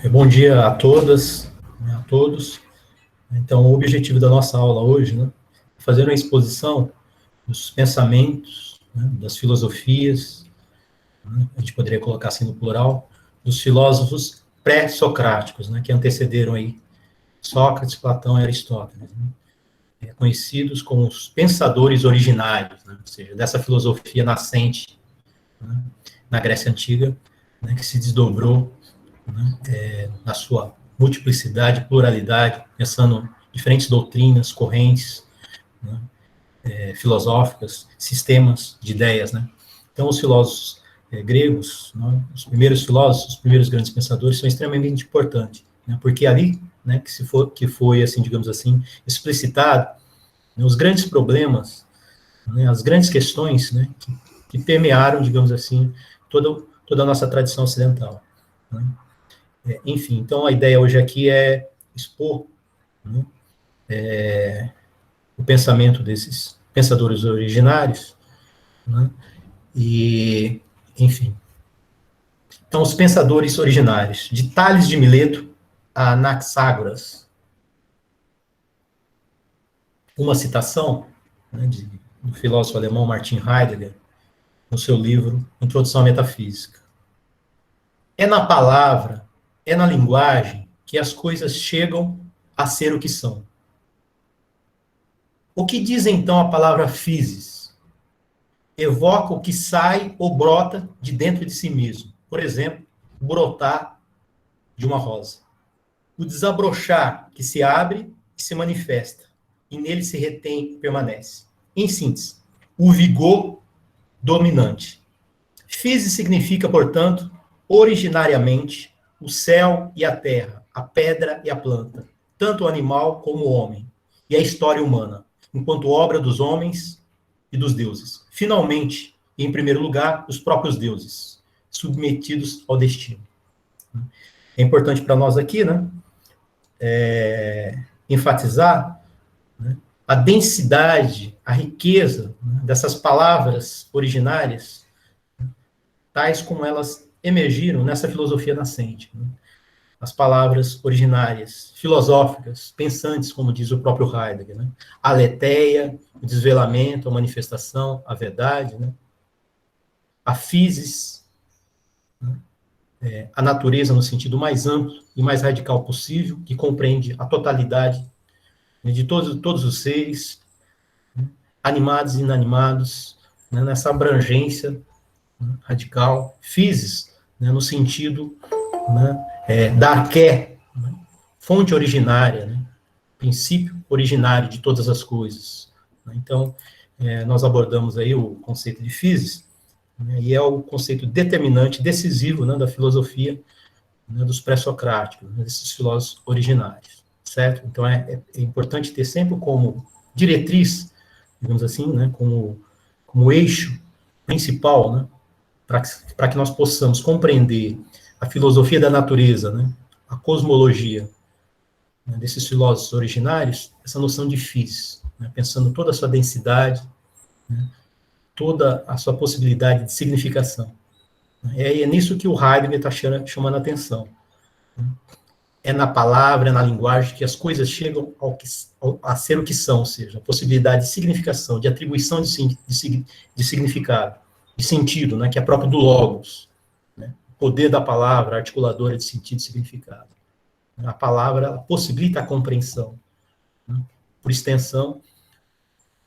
Bom dia a todas, né, a todos. Então, o objetivo da nossa aula hoje, né, é fazer uma exposição dos pensamentos, né, das filosofias, né, a gente poderia colocar assim no plural, dos filósofos pré-socráticos, né, que antecederam aí Sócrates, Platão e Aristóteles, né, conhecidos como os pensadores originários, né, ou seja, dessa filosofia nascente, né, na Grécia Antiga, né, que se desdobrou, né, na sua multiplicidade, pluralidade, pensando diferentes doutrinas, correntes, né, filosóficas, sistemas de ideias, né? Então, os filósofos gregos, né, os primeiros filósofos, os primeiros grandes pensadores, são extremamente importantes, né, porque ali, né, que foi, assim, digamos assim, explicitado, né, os grandes problemas, né, as grandes questões, né, que permearam, digamos assim, toda a nossa tradição ocidental, né? Enfim, então a ideia hoje aqui é expor, né, o pensamento desses pensadores originários, né, e, enfim. Então, os pensadores originários, de Tales de Mileto a Anaxágoras. Uma citação, né, do filósofo alemão Martin Heidegger, no seu livro Introdução à Metafísica. É na palavra, é na linguagem que as coisas chegam a ser o que são. O que diz então a palavra physis? Evoca o que sai ou brota de dentro de si mesmo. Por exemplo, brotar de uma rosa. O desabrochar que se abre e se manifesta, e nele se retém e permanece. Em síntese, o vigor dominante. Physis significa, portanto, originariamente, o céu e a terra, a pedra e a planta, tanto o animal como o homem, e a história humana, enquanto obra dos homens e dos deuses. Finalmente, e em primeiro lugar, os próprios deuses, submetidos ao destino. É importante para nós aqui, né, enfatizar, né, a densidade, a riqueza, né, dessas palavras originárias, tais como elas emergiram nessa filosofia nascente, né? As palavras originárias, filosóficas, pensantes, como diz o próprio Heidegger, né? A aletheia, o desvelamento, a manifestação, a verdade, né? A physis, né? A natureza no sentido mais amplo e mais radical possível, que compreende a totalidade, né, de todos os seres, né, animados e inanimados, né, nessa abrangência, né, radical. Physis, né, no sentido, né, da arqué, né, fonte originária, né, princípio originário de todas as coisas. Então, nós abordamos aí o conceito de physis, né, e é o conceito determinante, decisivo, né, da filosofia, né, dos pré-socráticos, né, desses filósofos originários, certo? Então, é importante ter sempre como diretriz, digamos assim, né, como eixo principal, né, para que nós possamos compreender a filosofia da natureza, né, a cosmologia, né, desses filósofos originários, essa noção de physis, né, pensando toda a sua densidade, né, toda a sua possibilidade de significação. É nisso que o Heidegger está chamando a atenção. É na palavra, é na linguagem que as coisas chegam a ser o que são, ou seja, a possibilidade de significação, de atribuição de significado, de sentido, né, que é próprio do logos, né, o poder da palavra, articuladora de sentido e significado. A palavra possibilita a compreensão, né, por extensão,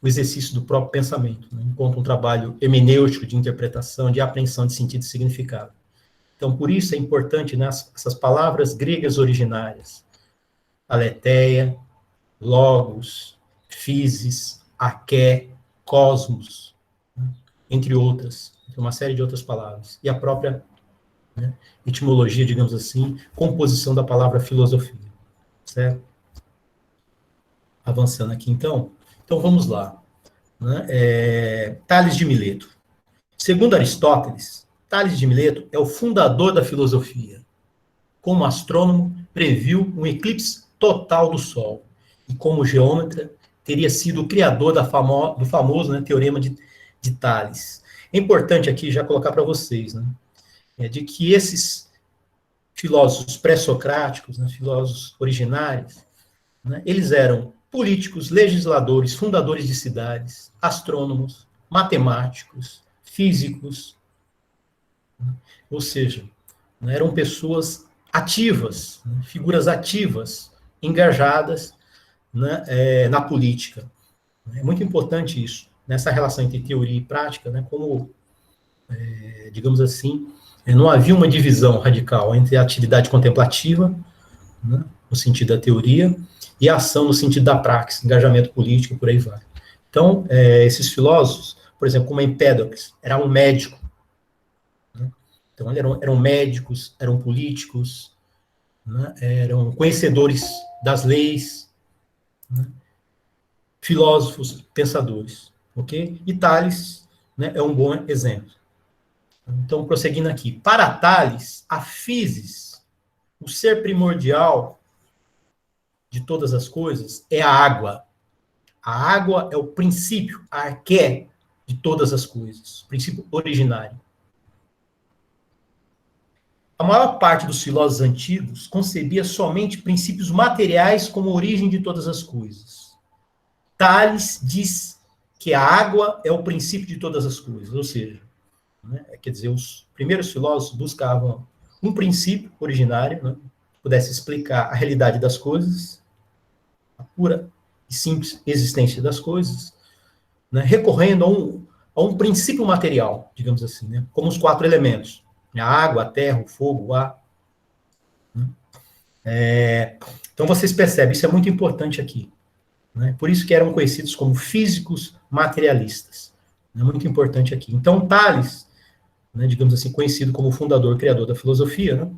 o exercício do próprio pensamento, né, enquanto um trabalho hermenêutico de interpretação, de apreensão de sentido e significado. Então, por isso é importante, né, essas palavras gregas originárias, aletheia, logos, physis, arqué, cosmos, né, entre outras, uma série de outras palavras. E a própria, né, etimologia, digamos assim, composição da palavra filosofia, certo? Avançando aqui, então. Então, vamos lá. Né? Tales de Mileto. Segundo Aristóteles, Tales de Mileto é o fundador da filosofia. Como astrônomo, previu um eclipse total do Sol. E como geômetra, teria sido o criador do famoso, né, teorema de Tales. É importante aqui já colocar para vocês, né, de que esses filósofos pré-socráticos, né, filósofos originários, né, eles eram políticos, legisladores, fundadores de cidades, astrônomos, matemáticos, físicos, né, ou seja, né, eram pessoas ativas, né, figuras ativas, engajadas, né, na política. É muito importante isso, nessa relação entre teoria e prática, né, como, digamos assim, não havia uma divisão radical entre a atividade contemplativa, né, no sentido da teoria, e a ação no sentido da praxis, engajamento político, por aí vai. Então, esses filósofos, por exemplo, como Empédocles, era um médico, né? Então, eram médicos, eram políticos, né? Eram conhecedores das leis, né? Filósofos, pensadores, ok? E Tales, né, é um bom exemplo. Então, prosseguindo aqui. Para Tales, a physis, o ser primordial de todas as coisas, é a água. A água é o princípio, a arqué de todas as coisas, o princípio originário. A maior parte dos filósofos antigos concebia somente princípios materiais como origem de todas as coisas. Tales diz que a água é o princípio de todas as coisas, ou seja, né, quer dizer, os primeiros filósofos buscavam um princípio originário, né, que pudesse explicar a realidade das coisas, a pura e simples existência das coisas, né, recorrendo a um princípio material, digamos assim, né, como os 4 elementos: a água, a terra, o fogo, o ar. Então vocês percebem, isso é muito importante aqui. Né, por isso que eram conhecidos como físicos materialistas. É muito importante aqui. Então, Tales, né, digamos assim, conhecido como o fundador, criador da filosofia, né,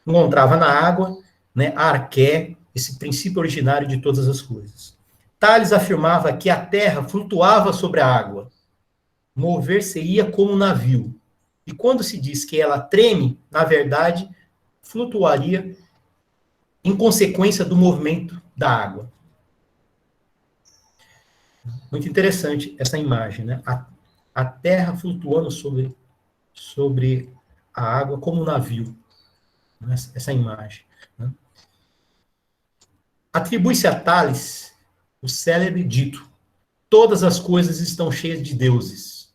encontrava na água, né, a arqué, esse princípio originário de todas as coisas. Tales afirmava que a terra flutuava sobre a água, mover-se-ia como um navio. E quando se diz que ela treme, na verdade, flutuaria em consequência do movimento da água. Muito interessante essa imagem, né? A terra flutuando sobre a água como um navio. Né? Essa imagem. Né? Atribui-se a Tales o célebre dito: todas as coisas estão cheias de deuses.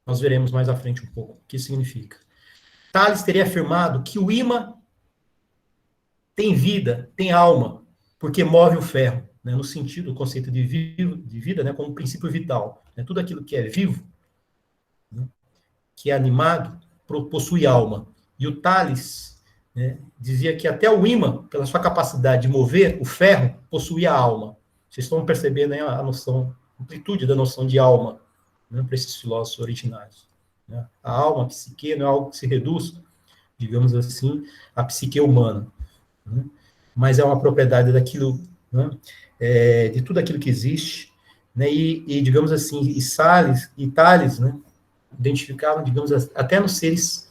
Nós veremos mais à frente um pouco o que isso significa. Tales teria afirmado que o ímã tem vida, tem alma, porque move o ferro, né, no sentido, o conceito de vida, né, como um princípio vital. Né, tudo aquilo que é vivo, né, que é animado, possui alma. E o Tales, né, dizia que até o ímã, pela sua capacidade de mover o ferro, possuía alma. Vocês estão percebendo aí a noção, a amplitude da noção de alma, né, para esses filósofos originários. Né? A alma, a psique, não é algo que se reduz, digamos assim, à psique humana. Né? Mas é uma propriedade daquilo, né? De tudo aquilo que existe, né? E digamos assim, e Tales, né? Identificavam, digamos, até nos seres,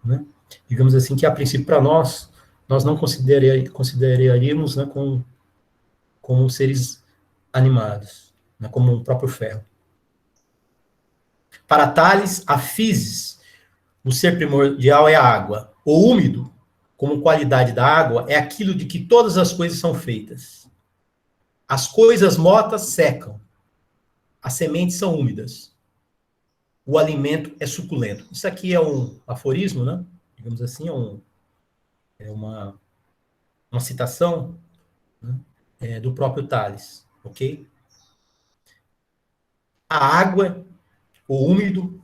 né? Digamos assim, que a princípio para nós não consideraríamos, né, como seres animados, né, como o próprio ferro. Para Tales, a physis, o ser primordial é a água. O úmido, como qualidade da água, é aquilo de que todas as coisas são feitas. As coisas mortas secam. As sementes são úmidas. O alimento é suculento. Isso aqui é um aforismo, né? Digamos assim, é uma citação, né, do próprio Tales, ok? A água, o úmido,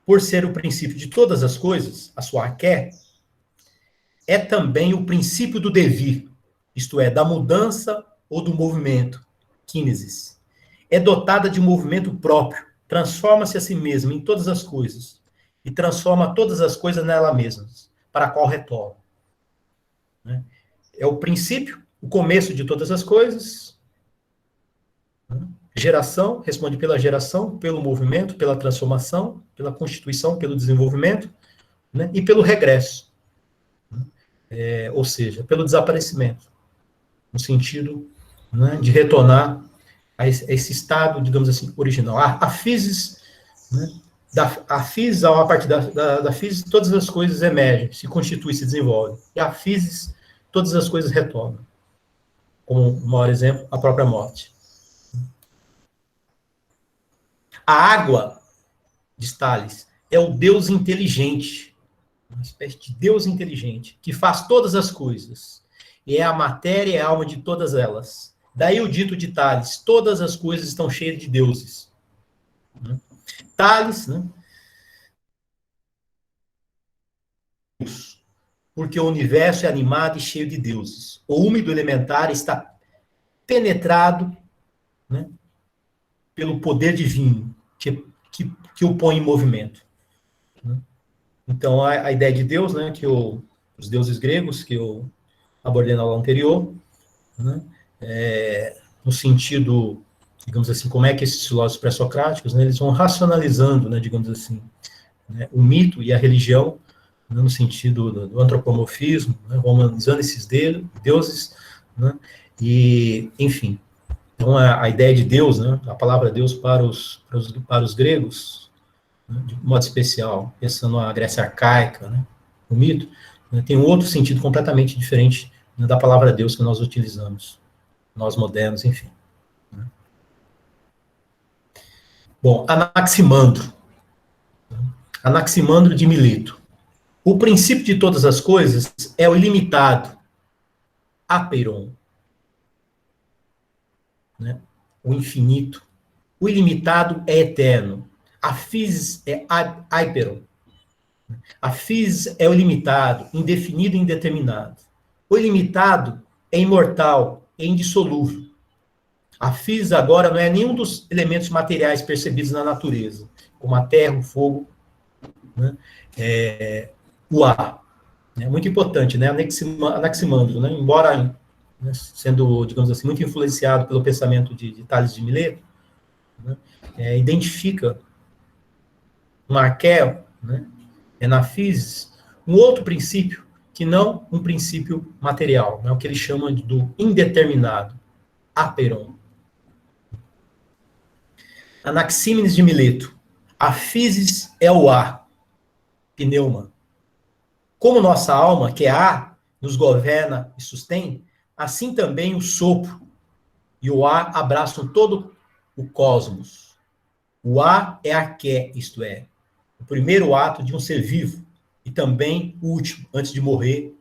por ser o princípio de todas as coisas, a sua arqué, é também o princípio do devir, isto é, da mudança ou do movimento, kínesis. É dotada de movimento próprio, transforma-se a si mesma em todas as coisas e transforma todas as coisas nela mesmas, para a qual retorna. Né? É o princípio, o começo de todas as coisas. Né? Geração, responde pela geração, pelo movimento, pela transformação, pela constituição, pelo desenvolvimento, né? E pelo regresso. Ou seja, pelo desaparecimento, no sentido, né, de retornar a esse estado, digamos assim, original. A physis, né, a physis, a partir da physis, todas as coisas emergem, se constituem, se desenvolvem. E a physis, todas as coisas retornam. Como um maior exemplo, a própria morte. A água, diz Tales, é o Deus inteligente, uma espécie de Deus inteligente, que faz todas as coisas. E é a matéria e a alma de todas elas. Daí o dito de Tales, todas as coisas estão cheias de deuses. Tales, né? Porque o universo é animado e cheio de deuses. O úmido elementar está penetrado, né, pelo poder divino que o põe em movimento. Né? Então, a ideia de Deus, né, que os deuses gregos, que eu abordei na aula anterior, né, no sentido, digamos assim, como é que esses filósofos pré-socráticos, né, eles vão racionalizando, né, digamos assim, né, o mito e a religião, né, no sentido do antropomorfismo, né, romanizando esses deuses, né, e, enfim. Então, a ideia de Deus, né, a palavra Deus para os gregos, né, de modo especial, pensando na Grécia arcaica, né, o mito, né, tem um outro sentido completamente diferente, né, da palavra Deus que nós utilizamos, nós modernos, enfim. Né. Bom, Anaximandro. Anaximandro de Mileto. O princípio de todas as coisas é o ilimitado, apeiron, né? O infinito. O ilimitado é eterno. A physis é hyperon. A physis é o limitado, indefinido e indeterminado. O ilimitado é imortal, é indissolúvel. A physis agora não é nenhum dos elementos materiais percebidos na natureza, como a terra, o fogo, né? O ar. É muito importante, né? Anaximandro, né? Embora, né, sendo, digamos assim, muito influenciado pelo pensamento de Tales de Mileto, né, identifica no arquéu, né, na physis, um outro princípio que não um princípio material, né, o que ele chama do indeterminado, apeiron. Anaxímenes de Mileto. A physis é o ar, pneuma. Como nossa alma, que é ar, nos governa e sustém, assim também o sopro e o ar abraçam todo o cosmos. O ar é arqué, isto é, o primeiro ato de um ser vivo e também o último, antes de morrer,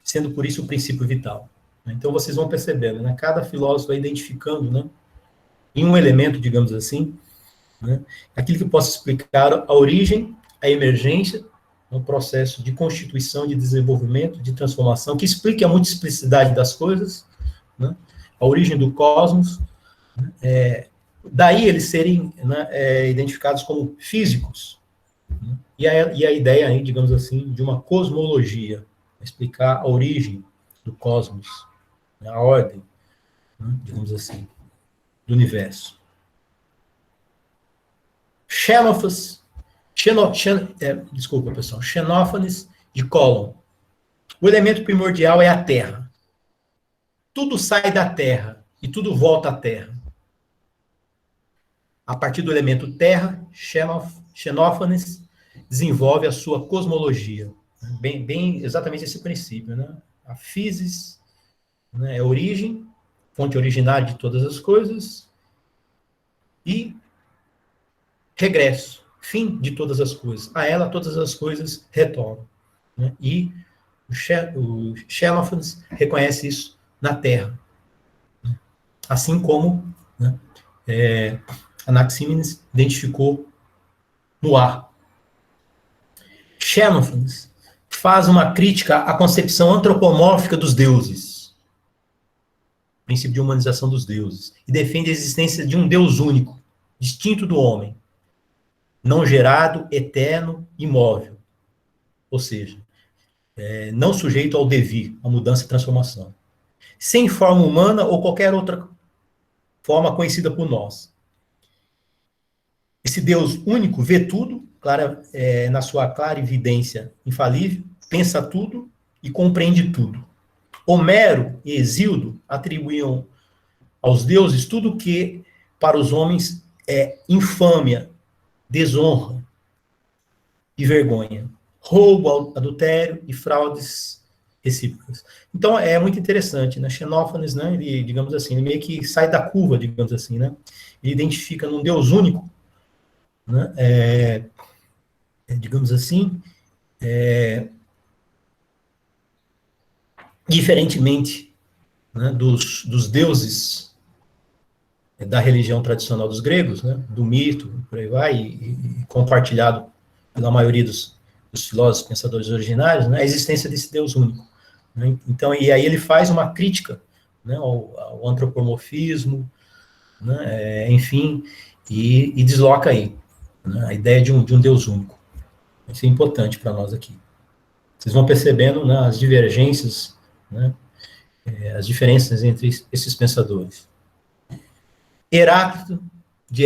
sendo por isso o princípio vital. Então vocês vão percebendo, né? Cada filósofo vai identificando, né, em um elemento, digamos assim, né, aquilo que possa explicar a origem, a emergência, um processo de constituição, de desenvolvimento, de transformação, que explique a multiplicidade das coisas, né, a origem do cosmos, daí eles serem, né, identificados como físicos, né, e a ideia, aí, digamos assim, de uma cosmologia, explicar a origem do cosmos, né, a ordem, né, digamos assim, do universo. Xenófanes de Cólon. O elemento primordial é a terra. Tudo sai da terra e tudo volta à terra. A partir do elemento terra, Xenófanes desenvolve a sua cosmologia. Bem exatamente esse princípio, né? A physis, né, é a origem, fonte originária de todas as coisas, e regresso, fim de todas as coisas. A ela, todas as coisas retornam. Né? E o Xenófanes reconhece isso na Terra. Assim como, né, Anaxímenes identificou no ar. Xenófanes faz uma crítica à concepção antropomórfica dos deuses, princípio de humanização dos deuses, e defende a existência de um Deus único, distinto do homem, não gerado, eterno, imóvel. Ou seja, não sujeito ao devir, à mudança e transformação. Sem forma humana ou qualquer outra forma conhecida por nós. Esse Deus único vê tudo, na sua clara evidência infalível, pensa tudo e compreende tudo. Homero e Hesíodo atribuíam aos deuses tudo que para os homens é infâmia, desonra, e vergonha, roubo, adultério e fraudes recíprocas. Então, é muito interessante, né? Xenófanes, né, ele, digamos assim, ele meio que sai da curva, digamos assim, né? Ele identifica num Deus único, né? Digamos assim, diferentemente, né, dos deuses da religião tradicional dos gregos, né, do mito, por aí vai, e compartilhado pela maioria dos filósofos pensadores originários, né, a existência desse Deus único. Né? Então, e aí ele faz uma crítica, né, ao antropomorfismo, né, enfim, e desloca aí, né, a ideia de um Deus único. Isso é importante para nós aqui. Vocês vão percebendo, né, as divergências, né, as diferenças entre esses pensadores. Heráclito de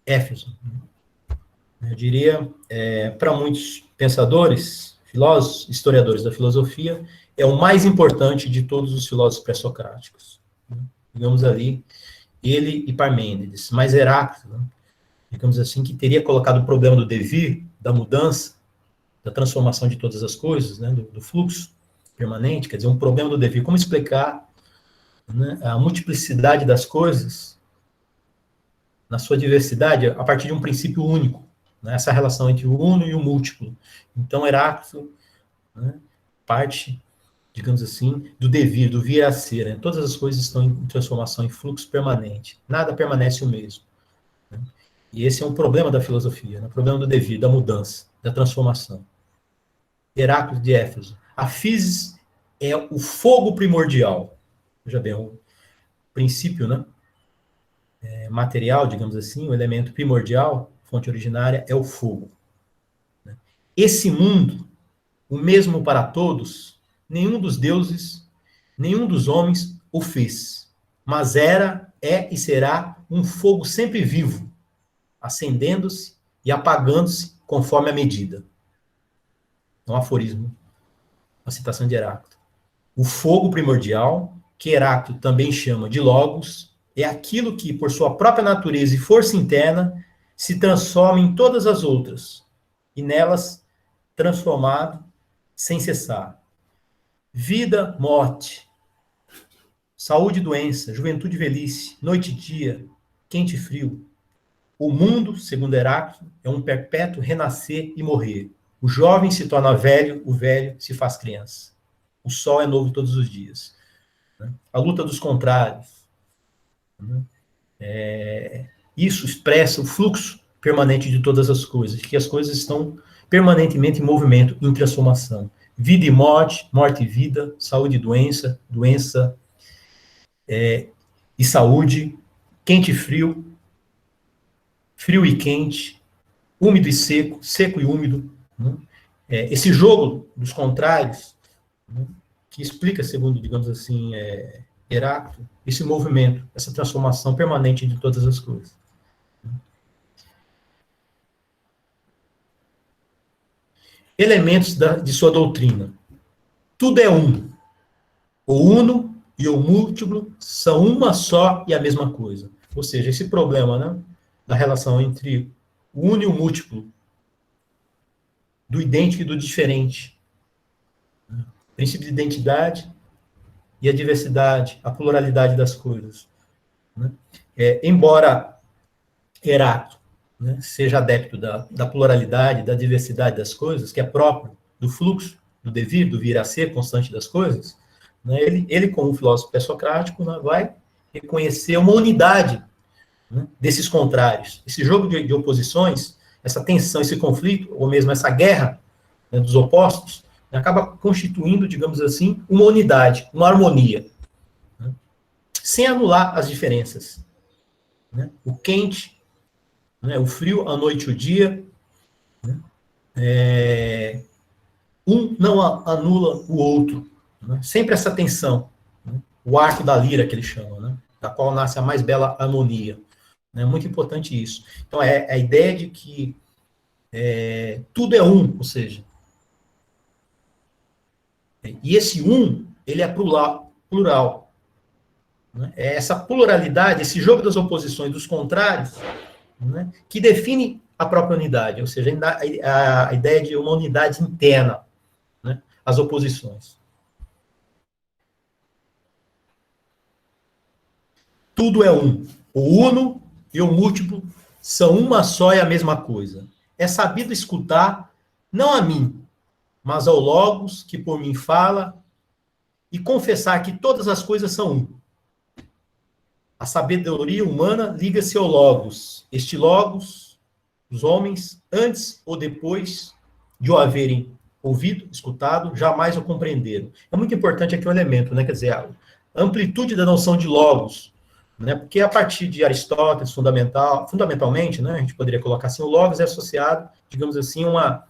Éfeso, eu diria, para muitos pensadores, filósofos, historiadores da filosofia, é o mais importante de todos os filósofos pré-socráticos. Digamos ali, ele e Parmênides. Mas Heráclito, né, digamos assim, que teria colocado o problema do devir, da mudança, da transformação de todas as coisas, né, do fluxo permanente, quer dizer, um problema do devir. Como explicar, né, a multiplicidade das coisas na sua diversidade a partir de um princípio único, né, essa relação entre o uno e o múltiplo. Então, Heráclito, né, parte, digamos assim, do devir, do vir a ser. Né? Todas as coisas estão em transformação, em fluxo permanente. Nada permanece o mesmo. Né? E esse é um problema da filosofia, né? O problema do devir, da mudança, da transformação. Heráclito de Éfeso. A physis é o fogo primordial. Veja bem, o princípio, né, material, digamos assim, o elemento primordial, fonte originária, é o fogo. Esse mundo, o mesmo para todos, nenhum dos deuses, nenhum dos homens o fez. Mas era, é e será um fogo sempre vivo, acendendo-se e apagando-se conforme a medida. É um aforismo, uma citação de Heráclito. O fogo primordial, que Heráclito também chama de logos, é aquilo que, por sua própria natureza e força interna, se transforma em todas as outras, e nelas transformado sem cessar. Vida, morte, saúde e doença, juventude e velhice, noite e dia, quente e frio. O mundo, segundo Heráclito, é um perpétuo renascer e morrer. O jovem se torna velho, o velho se faz criança. O sol é novo todos os dias. A luta dos contrários. Isso expressa o fluxo permanente de todas as coisas, que as coisas estão permanentemente em movimento, em transformação. Vida e morte, morte e vida, saúde e doença, doença e saúde, quente e frio, frio e quente, úmido e seco, seco e úmido. Né? Esse jogo dos contrários, né, que explica, segundo, digamos assim, Heráclito, esse movimento, essa transformação permanente de todas as coisas. Elementos de sua doutrina. Tudo é um. O uno e o múltiplo são uma só e a mesma coisa. Ou seja, esse problema, né, da relação entre o uno e o múltiplo, do idêntico e do diferente. O princípio de identidade e a diversidade, a pluralidade das coisas. Né? Embora Heráclito, né, seja adepto da pluralidade, da diversidade das coisas, que é próprio do fluxo, do devir, do vir a ser constante das coisas, né, ele como filósofo pré-socrático, né, vai reconhecer uma unidade, né, desses contrários. Esse jogo de oposições, essa tensão, esse conflito, ou mesmo essa guerra, né, dos opostos, né, acaba constituindo, digamos assim, uma unidade, uma harmonia, né, sem anular as diferenças. Né, o quente, né, o frio, a noite e o dia, né, um não anula o outro. Né, sempre essa tensão. Né, o arco da lira, que eles chamam, né, da qual nasce a mais bela harmonia. É muito importante isso. Então, a ideia de que tudo é um, ou seja, e esse um, ele é plural. Né? É essa pluralidade, esse jogo das oposições, dos contrários, né, que define a própria unidade, ou seja, a ideia de uma unidade interna, né, as oposições. Tudo é um. O uno e o múltiplo são uma só e a mesma coisa. É sabido escutar, não a mim, mas ao Logos, que por mim fala, e confessar que todas as coisas são um. A sabedoria humana liga-se ao Logos. Este Logos, os homens, antes ou depois de o haverem ouvido, escutado, jamais o compreenderam. É muito importante aqui o elemento, né? Quer dizer, a amplitude da noção de Logos, né? Porque a partir de Aristóteles, fundamentalmente, né, a gente poderia colocar assim, o Logos é associado, digamos assim, uma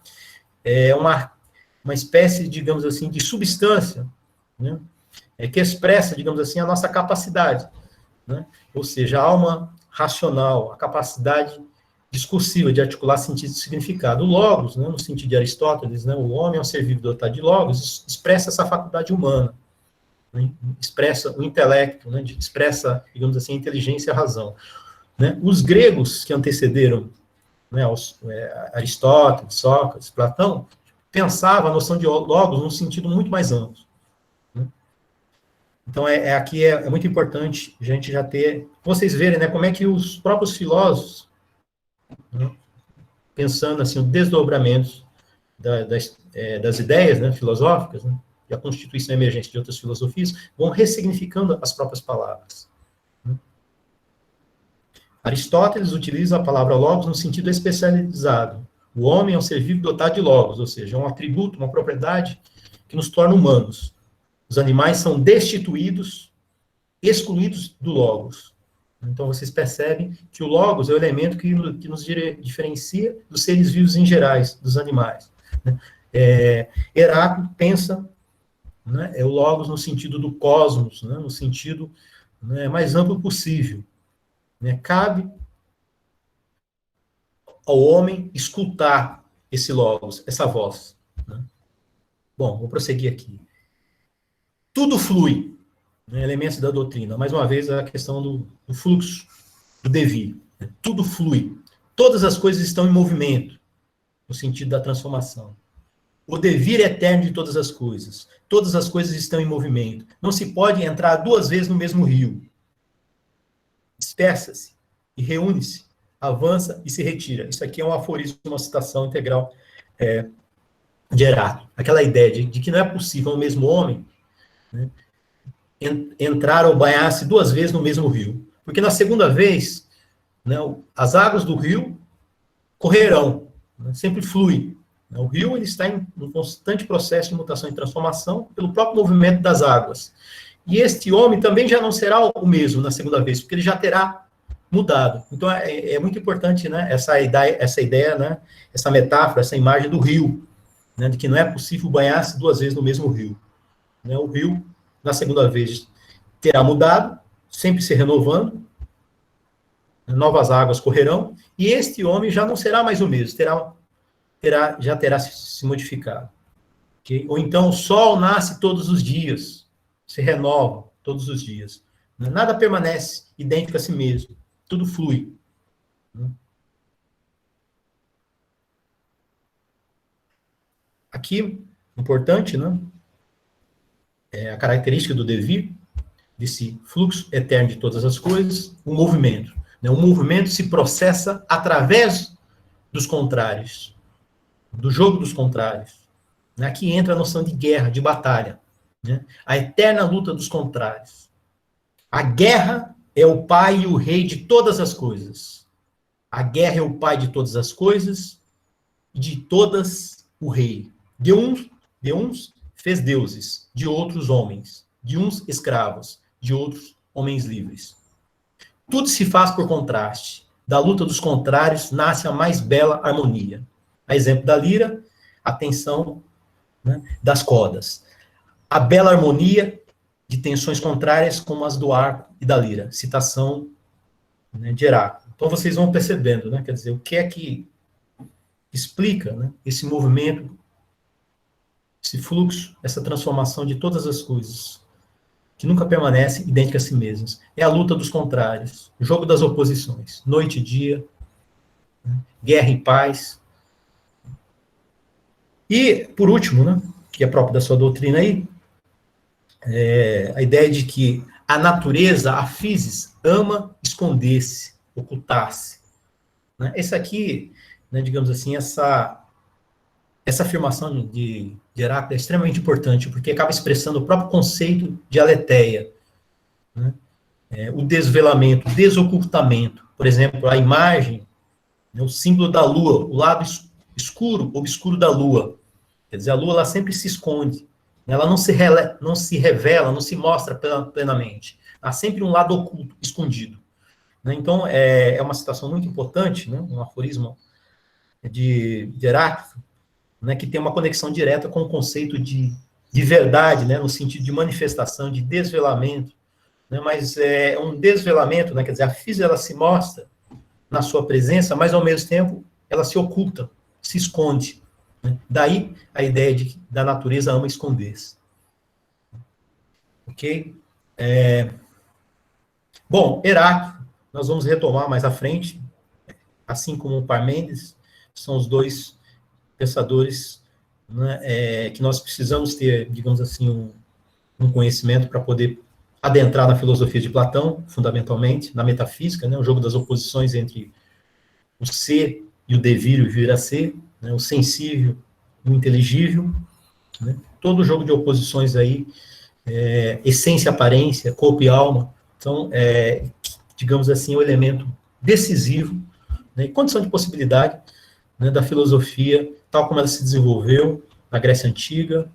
espécie, digamos assim, de substância, né, que expressa, digamos assim, a nossa capacidade, né? Ou seja, a alma racional, a capacidade discursiva de articular sentido e significado. O Logos, né, no sentido de Aristóteles, né, o homem é um ser vivo dotado de Logos, expressa essa faculdade humana, né, expressa o intelecto, né, expressa, digamos assim, a inteligência e a razão. Né? Os gregos que antecederam, né, Aristóteles, Sócrates, Platão, pensavam a noção de Logos num sentido muito mais amplo. Né? Então, aqui é muito importante a gente já ter, vocês verem, né, como é que os próprios filósofos, né, pensando assim, o desdobramento das ideias, né, filosóficas, né, e a constituição emergente de outras filosofias, vão ressignificando as próprias palavras. Né? Aristóteles utiliza a palavra logos no sentido especializado. O homem é um ser vivo dotado de logos, ou seja, é um atributo, uma propriedade que nos torna humanos. Os animais são destituídos, excluídos do logos. Então, vocês percebem que o logos é o elemento que nos diferencia dos seres vivos em gerais, dos animais. Heráclito pensa, né, o logos no sentido do cosmos, né, no sentido, né, mais amplo possível. Né? Cabe ao homem escutar esse logos, essa voz. Né? Bom, vou prosseguir aqui. Tudo flui, né, elementos da doutrina. Mais uma vez, a questão do fluxo, do devir. Né? Tudo flui. Todas as coisas estão em movimento, no sentido da transformação. O devir é eterno de todas as coisas. Todas as coisas estão em movimento. Não se pode entrar duas vezes no mesmo rio. Dispersa-se e reúne-se, avança e se retira. Isso aqui é um aforismo, uma citação integral de Heráclito. Aquela ideia de que não é possível o mesmo homem, né, entrar ou banhar-se duas vezes no mesmo rio. Porque na segunda vez, né, as águas do rio correrão, né, sempre flui. O rio ele está em um constante processo de mutação e transformação pelo próprio movimento das águas. E este homem também já não será o mesmo na segunda vez, porque ele já terá mudado. Então, é muito importante, né, essa ideia, né, essa metáfora, essa imagem do rio, né, de que não é possível banhar-se duas vezes no mesmo rio. Né, o rio, na segunda vez, terá mudado, sempre se renovando, novas águas correrão, e este homem já não será mais o mesmo, já terá se modificado. Okay? Ou então, o sol nasce todos os dias, se renova todos os dias. Nada permanece idêntico a si mesmo. Tudo flui. Aqui, importante, né? É a característica do devir, desse fluxo eterno de todas as coisas, o movimento. Né? O movimento se processa através dos contrários, do jogo dos contrários. Aqui entra a noção de guerra, de batalha. Né? A eterna luta dos contrários. A guerra é o pai e o rei de todas as coisas. A guerra é o pai de todas as coisas e de todas o rei. De uns fez deuses, de outros homens, de uns escravos, de outros homens livres. Tudo se faz por contraste. Da luta dos contrários nasce a mais bela harmonia. A exemplo da lira, a tensão, né, das cordas. A bela harmonia de tensões contrárias como as do arco e da lira. Citação, né, de Heráclito. Então vocês vão percebendo, né, quer dizer, o que é que explica, né, esse movimento, esse fluxo, essa transformação de todas as coisas, que nunca permanece idêntica a si mesmas. É a luta dos contrários, o jogo das oposições, noite e dia, guerra e paz. E, por último, né, que é próprio da sua doutrina aí, a ideia de que a natureza, a physis, ama esconder-se, ocultar-se. Né? Esse aqui, né, digamos assim, essa afirmação de Heráclito é extremamente importante, porque acaba expressando o próprio conceito de aletheia, né? O desvelamento, o desocultamento. Por exemplo, a imagem, né, o símbolo da lua, o lado escuro, obscuro da lua. Quer dizer, a lua ela sempre se esconde, né? Ela não se revela, não se mostra plenamente. Há sempre um lado oculto, escondido. Né? Então, é uma situação muito importante, né? Um aforismo de Heráclito, né, que tem uma conexão direta com o conceito de verdade, né, no sentido de manifestação, de desvelamento, né, mas é um desvelamento, né, quer dizer, a física ela se mostra na sua presença, mas ao mesmo tempo ela se oculta, se esconde. Né? Daí a ideia de que da natureza ama esconder-se. Ok? Bom, Heráclito, nós vamos retomar mais à frente, assim como o Parmênides, são os dois pensadores, né, que nós precisamos ter, digamos assim, um conhecimento para poder adentrar na filosofia de Platão, fundamentalmente, na metafísica, né, o jogo das oposições entre o ser e o devir e o vir a ser, né, o sensível e o inteligível, né, todo o jogo de oposições aí, essência, aparência, corpo e alma, então, digamos assim, o elemento decisivo, né, e condição de possibilidade, né, da filosofia, tal como ela se desenvolveu na Grécia Antiga,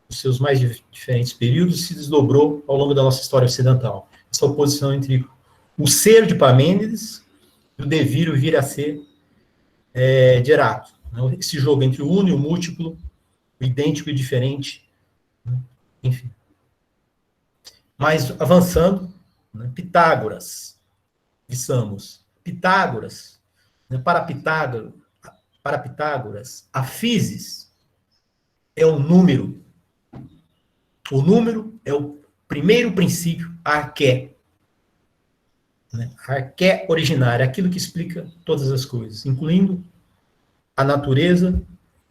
nos seus mais diferentes períodos, se desdobrou ao longo da nossa história ocidental. Essa oposição entre o ser de Parmênides e o devir e o vir a ser de Heráclito. Né? Esse jogo entre o uno e o múltiplo, o idêntico e o diferente, né? Enfim. Mas, avançando, né? Pitágoras, dissemos, Pitágoras, né? Para Pitágoras, a physis é um número. O número é o primeiro princípio, a arqué. Né? A arqué originária, aquilo que explica todas as coisas, incluindo a natureza,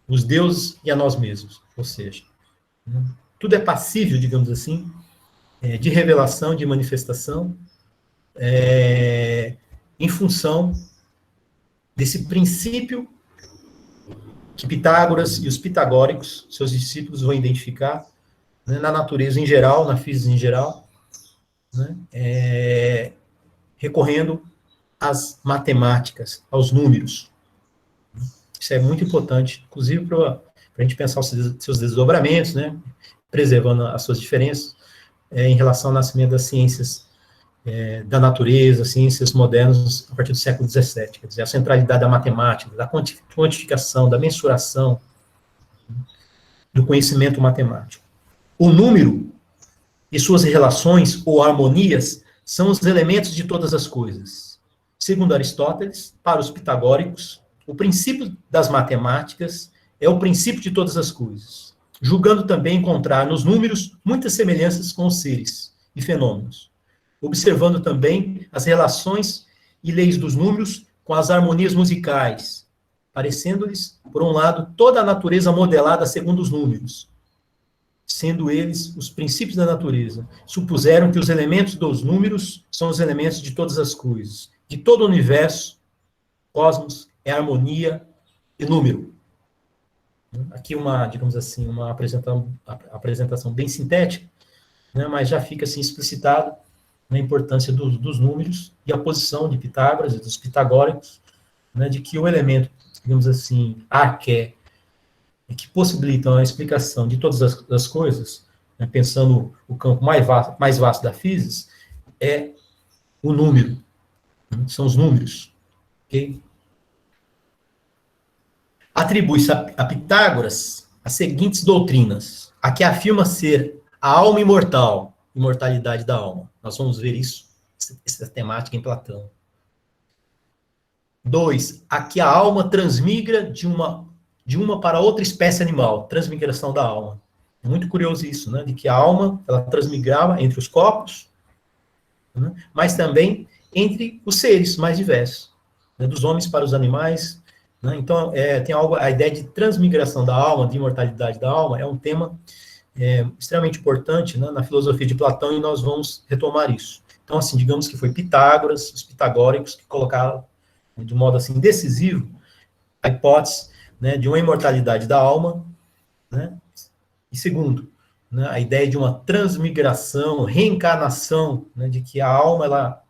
os deuses e a nós mesmos. Ou seja, né? Tudo é passível, digamos assim, de revelação, de manifestação, em função desse princípio que Pitágoras e os pitagóricos, seus discípulos, vão identificar, né, na natureza em geral, na física em geral, né, recorrendo às matemáticas, aos números. Isso é muito importante, inclusive para a gente pensar os seus desdobramentos, né, preservando as suas diferenças, em relação ao nascimento das ciências da natureza, ciências modernas, a partir do século XVII. Quer dizer, a centralidade da matemática, da quantificação, da mensuração, do conhecimento matemático. O número e suas relações ou harmonias são os elementos de todas as coisas. Segundo Aristóteles, para os pitagóricos, o princípio das matemáticas é o princípio de todas as coisas, julgando também encontrar nos números muitas semelhanças com os seres e fenômenos, observando também as relações e leis dos números com as harmonias musicais, parecendo-lhes, por um lado, toda a natureza modelada segundo os números, sendo eles os princípios da natureza. Supuseram que os elementos dos números são os elementos de todas as coisas, de todo o universo, cosmos, é harmonia e número. Aqui digamos assim, uma apresentação bem sintética, né, mas já fica assim explicitado a importância dos números e a posição de Pitágoras e dos pitagóricos, né, de que o elemento, digamos assim, arqué, que possibilitam a explicação de todas as coisas, né, pensando o campo mais vasto da física, é o número, né, são os números. Okay? Atribui-se a Pitágoras as seguintes doutrinas: a que afirma ser a alma imortal, imortalidade da alma. Nós vamos ver isso, essa temática em Platão. 2, a que a alma transmigra de uma para outra espécie animal, transmigração da alma. É muito curioso isso, né? De que a alma, ela transmigrava entre os corpos, né? Mas também entre os seres mais diversos. né, dos homens para os animais, né? Então, tem a ideia de transmigração da alma, de imortalidade da alma, é um tema extremamente importante, né, na filosofia de Platão, e nós vamos retomar isso. Então, assim, digamos que foi Pitágoras, os pitagóricos, que colocaram, de modo assim decisivo, a hipótese, né, de uma imortalidade da alma, né, e segundo, né, a ideia de uma transmigração, reencarnação, né, de que a alma,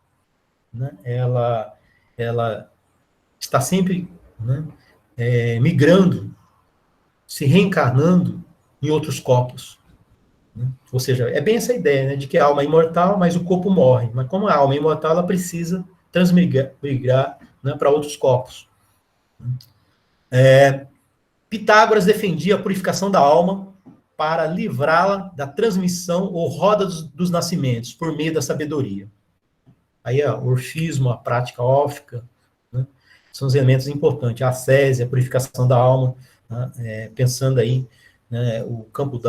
ela está sempre, né, migrando, se reencarnando em outros corpos. Né? Ou seja, é bem essa ideia, né, de que a alma é imortal, mas o corpo morre. Mas como a alma é imortal, ela precisa transmigrar, né, para outros corpos. Pitágoras defendia a purificação da alma para livrá-la da transmissão ou roda dos nascimentos, por meio da sabedoria. Aí o orfismo, a prática órfica, né, são os elementos importantes. A ascese, a purificação da alma, né, pensando aí, né, o campo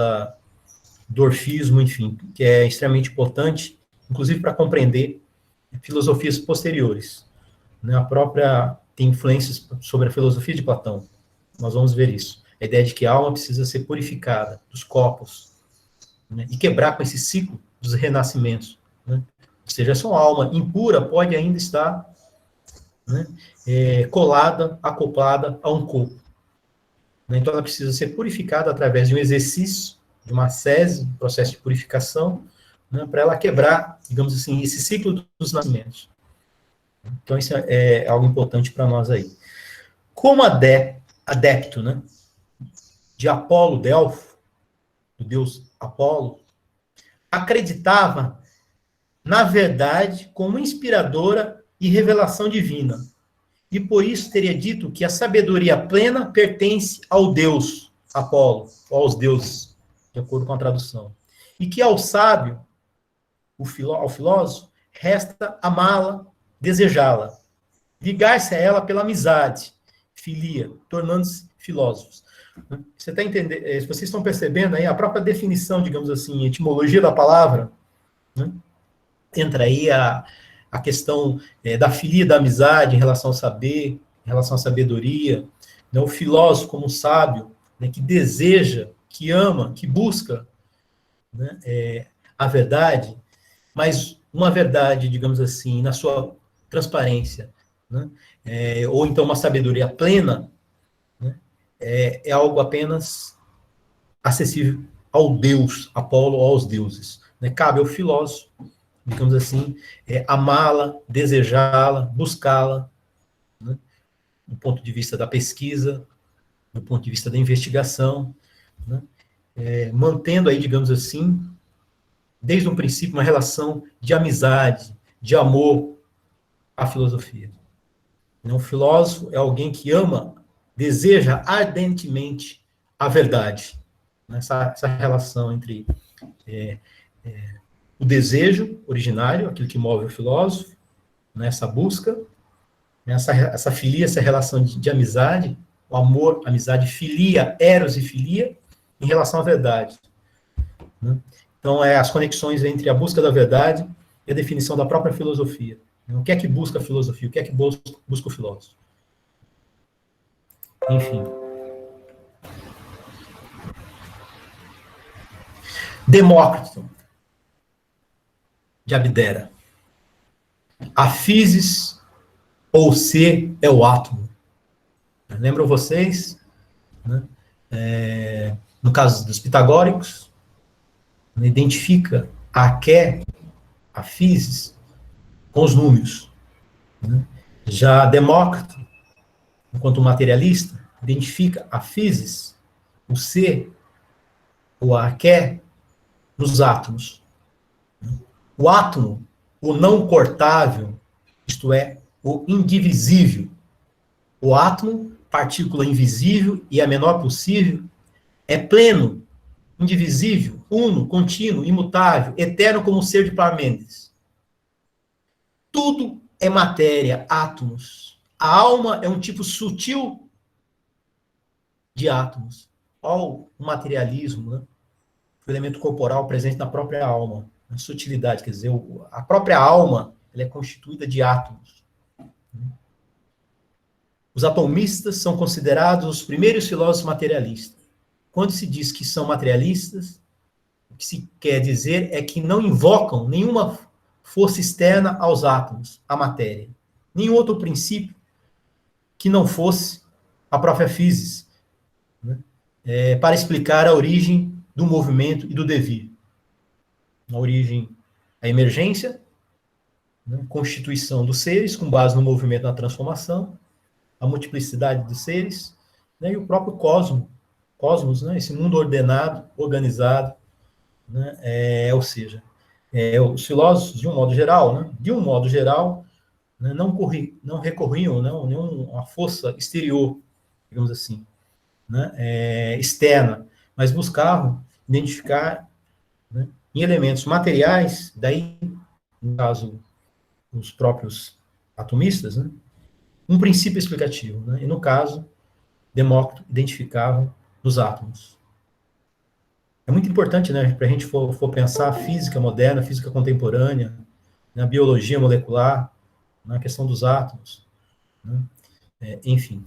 do orfismo, enfim, que é extremamente importante, inclusive para compreender filosofias posteriores. Né, a própria tem influências sobre a filosofia de Platão. Nós vamos ver isso. A ideia de que a alma precisa ser purificada dos corpos, né, e quebrar com esse ciclo dos renascimentos. Né? Ou seja, essa alma impura pode ainda estar, né, colada, acoplada a um corpo. Né? Então, ela precisa ser purificada através de um exercício, de uma ascese, um processo de purificação, né, para ela quebrar, digamos assim, esse ciclo dos nascimentos. Então, isso é algo importante para nós aí. Como adepto, né, de Apolo Delfo, do deus Apolo, acreditava na verdade como inspiradora e revelação divina. E por isso teria dito que a sabedoria plena pertence ao Deus Apolo, ou aos deuses, de acordo com a tradução. E que ao sábio, ao filósofo, resta amá-la, desejá-la, ligar-se a ela pela amizade, filia, tornando-se filósofos. Você está entendendo? Vocês estão percebendo aí a própria definição, digamos assim, etimologia da palavra, né? Entra aí a questão da filia, da amizade em relação ao saber, em relação à sabedoria, né? O filósofo como sábio, né, que deseja, que ama, que busca, né, a verdade, mas uma verdade, digamos assim, na sua transparência, né? Ou então uma sabedoria plena, né? É algo apenas acessível ao Deus, Apolo, ou aos deuses. Né? Cabe ao filósofo, digamos assim, amá-la, desejá-la, buscá-la, né? Do ponto de vista da pesquisa, do ponto de vista da investigação, né? Mantendo aí, digamos assim, desde um princípio, uma relação de amizade, de amor à filosofia. Um filósofo é alguém que ama, deseja ardentemente a verdade. Essa relação entre o desejo originário, aquilo que move o filósofo, né, essa busca, né, essa filia, essa relação de amizade, o amor, amizade, filia, eros e filia, em relação à verdade. Né? Então, as conexões entre a busca da verdade e a definição da própria filosofia. O que é que busca a filosofia? O que é que busca o filósofo? Enfim. Demócrito, de Abdera. A physis, ou ser, é o átomo. Lembram vocês? Né? No caso dos pitagóricos, identifica a physis, com os números. Né? Já Demócrito, enquanto materialista, identifica a physis, o ser, o arqué, nos átomos. O átomo, o não cortável, isto é, o indivisível. O átomo, partícula invisível e a menor possível, é pleno, indivisível, uno, contínuo, imutável, eterno como o ser de Parmênides. Tudo é matéria, átomos. A alma é um tipo sutil de átomos. Olha o materialismo, né? O elemento corporal presente na própria alma. A sutilidade, quer dizer, a própria alma ela é constituída de átomos. Os atomistas são considerados os primeiros filósofos materialistas. Quando se diz que são materialistas, o que se quer dizer é que não invocam nenhuma força externa aos átomos, à matéria. Nenhum outro princípio que não fosse a própria física, né? Para explicar a origem do movimento e do devir. A origem, a emergência, né? Constituição dos seres, com base no movimento da transformação, a multiplicidade dos seres, né? E o próprio cosmos, né? Esse mundo ordenado, organizado, né? Ou seja, os filósofos, de um modo geral, né? Não recorriam, não, nenhuma força exterior, digamos assim, né? Externa, mas buscavam identificar, né? Em elementos materiais, daí, no caso, os próprios atomistas, né? Um princípio explicativo, né? E no caso, Demócrito identificava nos átomos. É muito importante, né, para a gente for pensar a física moderna, a física contemporânea, né, a biologia molecular, na questão dos átomos, né? Enfim.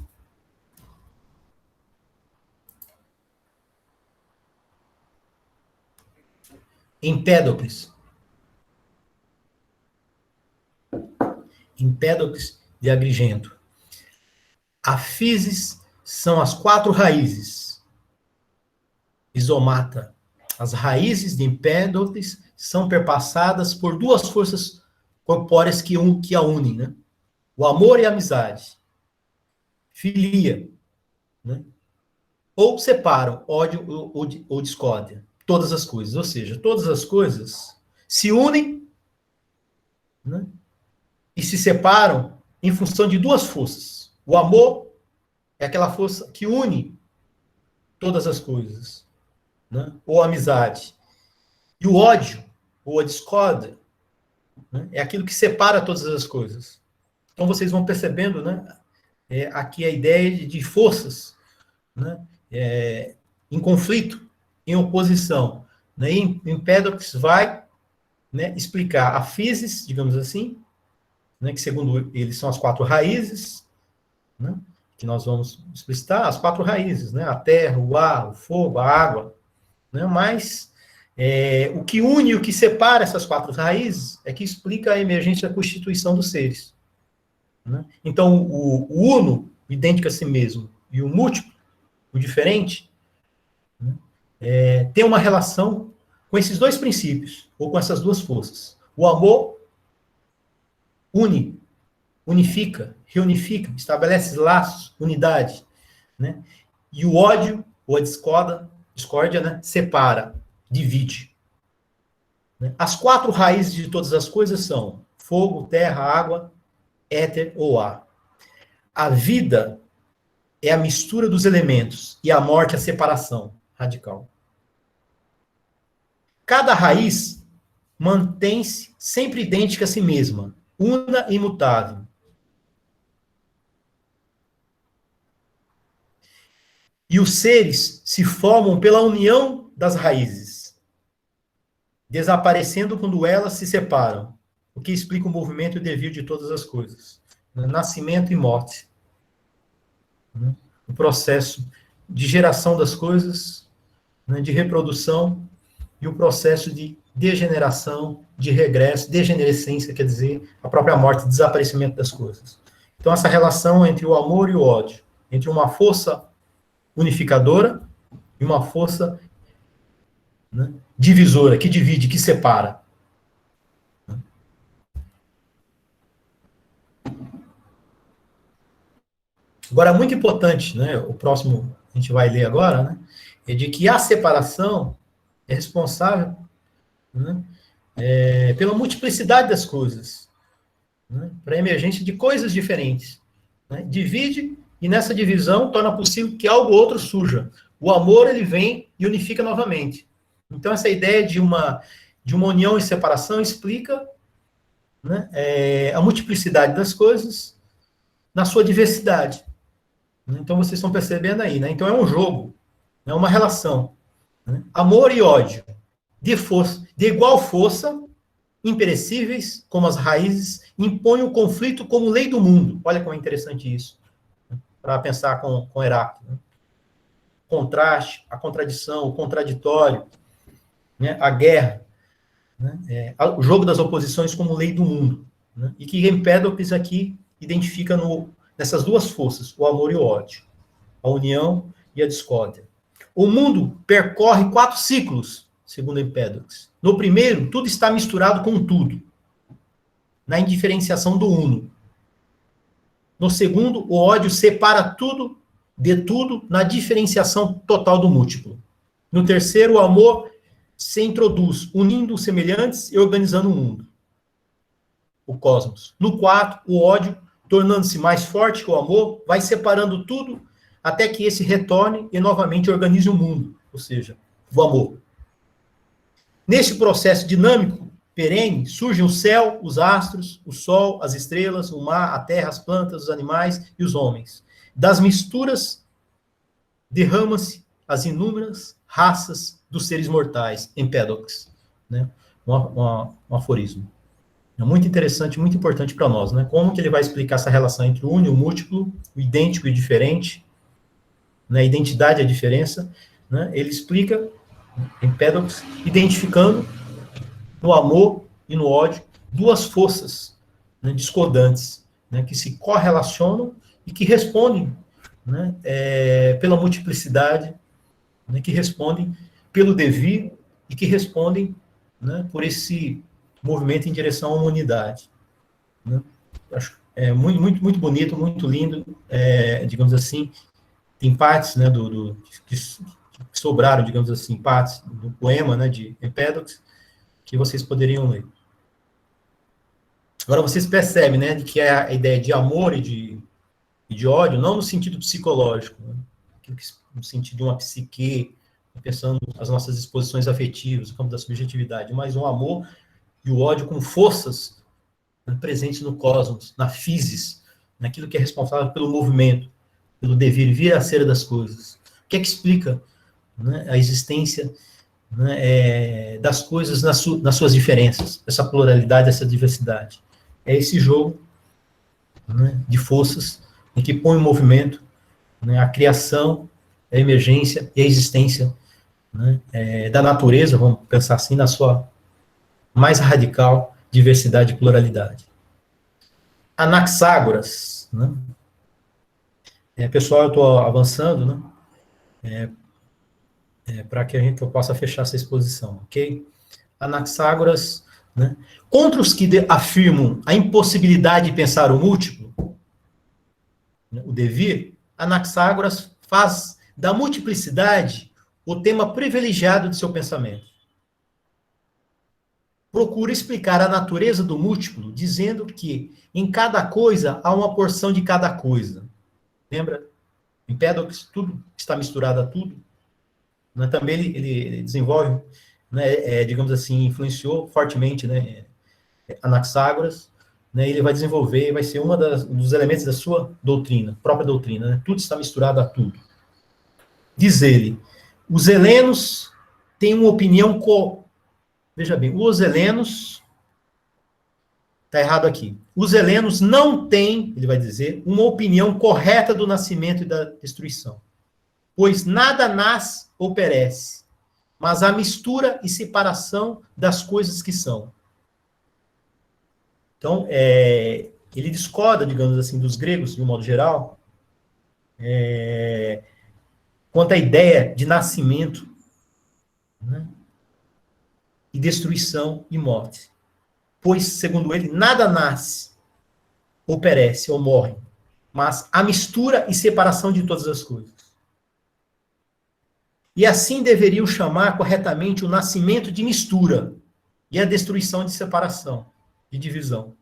Empédocles de Agrigento. A physis são as 4 raízes. Isomata. As raízes de Empédocles são perpassadas por 2 forças corpóreas que a unem, né? O amor e a amizade. Filia, né? Ou separam ódio ou discórdia. Todas as coisas. Ou seja, todas as coisas se unem, né? E se separam em função de 2 forças. O amor é aquela força que une todas as coisas, né? Ou a amizade. E o ódio, ou a discórdia, né? É aquilo que separa todas as coisas. Então vocês vão percebendo, né? Aqui a ideia de forças, né? Em conflito, em oposição. Né? E Empédocles vai, né, explicar a physis, digamos assim, né, que segundo ele são as 4 raízes, né, que nós vamos explicitar, as 4 raízes, né, a terra, o ar, o fogo, a água, né, mas o que une e o que separa essas 4 raízes é que explica a emergência da constituição dos seres. Né? Então, o uno, idêntico a si mesmo, e o múltiplo, o diferente, né, tem uma relação com esses 2 princípios, ou com essas 2 forças. O amor unifica, reunifica, estabelece laços, unidade, né? E o ódio, ou a discórdia, né, separa, divide. Né? As 4 raízes de todas as coisas são fogo, terra, água, éter ou ar. A vida é a mistura dos elementos e a morte é a separação radical. Cada raiz mantém-se sempre idêntica a si mesma, una e imutável. E os seres se formam pela união das raízes, desaparecendo quando elas se separam, o que explica o movimento e o devir de todas as coisas. Nascimento e morte. O processo de geração das coisas, de reprodução, e o processo de degeneração, de regresso, degenerescência, quer dizer, a própria morte, desaparecimento das coisas. Então, essa relação entre o amor e o ódio, entre uma força unificadora e uma força, né, divisora, que divide, que separa. Agora, muito importante, né, o próximo a gente vai ler agora, né, é de que a separação é responsável, né, pela multiplicidade das coisas, né, para a emergência de coisas diferentes. Né, divide, e nessa divisão torna possível que algo outro surja. O amor, ele vem e unifica novamente. Então, essa ideia de uma união e separação explica, né, a multiplicidade das coisas na sua diversidade. Então, vocês estão percebendo aí, né? Então, é um jogo, é uma relação. Né? Amor e ódio, de igual força, imperecíveis como as raízes, impõem o conflito como lei do mundo. Olha como é interessante isso. para pensar com Heráclito. Né? Contraste, a contradição, o contraditório, né? A guerra, né? O jogo das oposições como lei do mundo. Né? E que Empédocles aqui identifica nessas duas forças, o amor e o ódio, a união e a discórdia. O mundo percorre 4 ciclos, segundo Empédocles. No primeiro, tudo está misturado com tudo, na indiferenciação do uno. No segundo, o ódio separa tudo de tudo na diferenciação total do múltiplo. No terceiro, o amor se introduz, unindo os semelhantes e organizando o mundo, o cosmos. No quarto, o ódio, tornando-se mais forte que o amor, vai separando tudo até que esse retorne e novamente organize o mundo, ou seja, o amor. Nesse processo dinâmico, perene, surgem o céu, os astros, o sol, as estrelas, o mar, a terra, as plantas, os animais e os homens. Das misturas, derrama-se as inúmeras raças dos seres mortais, Empédocles, né? Um aforismo. É muito interessante, muito importante para nós, né? Como que ele vai explicar essa relação entre o uno e o múltiplo, o idêntico e o diferente, né? A identidade e a diferença, né? Ele explica, Empédocles, identificando no amor e no ódio, 2 forças, né, discordantes, né, que se correlacionam e que respondem, né, pela multiplicidade, né, que respondem pelo devir e que respondem, né, por esse movimento em direção à humanidade. Né. Acho muito, muito, muito bonito, muito lindo, digamos assim, tem partes, né, que sobraram, digamos assim, partes do poema, né, de Empédocles, que vocês poderiam ler. Agora, vocês percebem, né, de que é a ideia de amor e de ódio, não no sentido psicológico, né, no sentido de uma psique, pensando as nossas disposições afetivas, no campo da subjetividade, mas um amor e o ódio com forças, né, presentes no cosmos, na physis, naquilo que é responsável pelo movimento, pelo devir e vir a ser das coisas. O que é que explica, né, a existência, né, das coisas nas suas diferenças, essa pluralidade, essa diversidade? É esse jogo, né, de forças em que põe em movimento, né, a criação, a emergência e a existência, né, da natureza, vamos pensar assim, na sua mais radical diversidade e pluralidade. Anaxágoras, né? Pessoal, eu estou avançando, né, para que eu possa fechar essa exposição, ok? Anaxágoras, né? Contra os que afirmam a impossibilidade de pensar o múltiplo, né, o devir, Anaxágoras faz da multiplicidade o tema privilegiado de seu pensamento. Procura explicar a natureza do múltiplo, dizendo que em cada coisa há uma porção de cada coisa. Lembra? Empédocles, tudo está misturado a tudo. Né? Também ele desenvolve, né, digamos assim, influenciou fortemente, né, Anaxágoras, né, ele vai desenvolver, vai ser um dos elementos da sua doutrina, própria doutrina, né? Tudo está misturado a tudo. Diz ele, os helenos têm uma opinião veja bem, os helenos, está errado aqui, os helenos não têm, ele vai dizer, uma opinião correta do nascimento e da destruição, pois nada nasce ou perece, mas a mistura e separação das coisas que são. Então, ele discorda, digamos assim, dos gregos, de um modo geral, quanto à ideia de nascimento, né, e destruição e morte. Pois, segundo ele, nada nasce, ou perece, ou morre, mas a mistura e separação de todas as coisas. E assim deveriam chamar corretamente o nascimento de mistura e a destruição de separação, de divisão.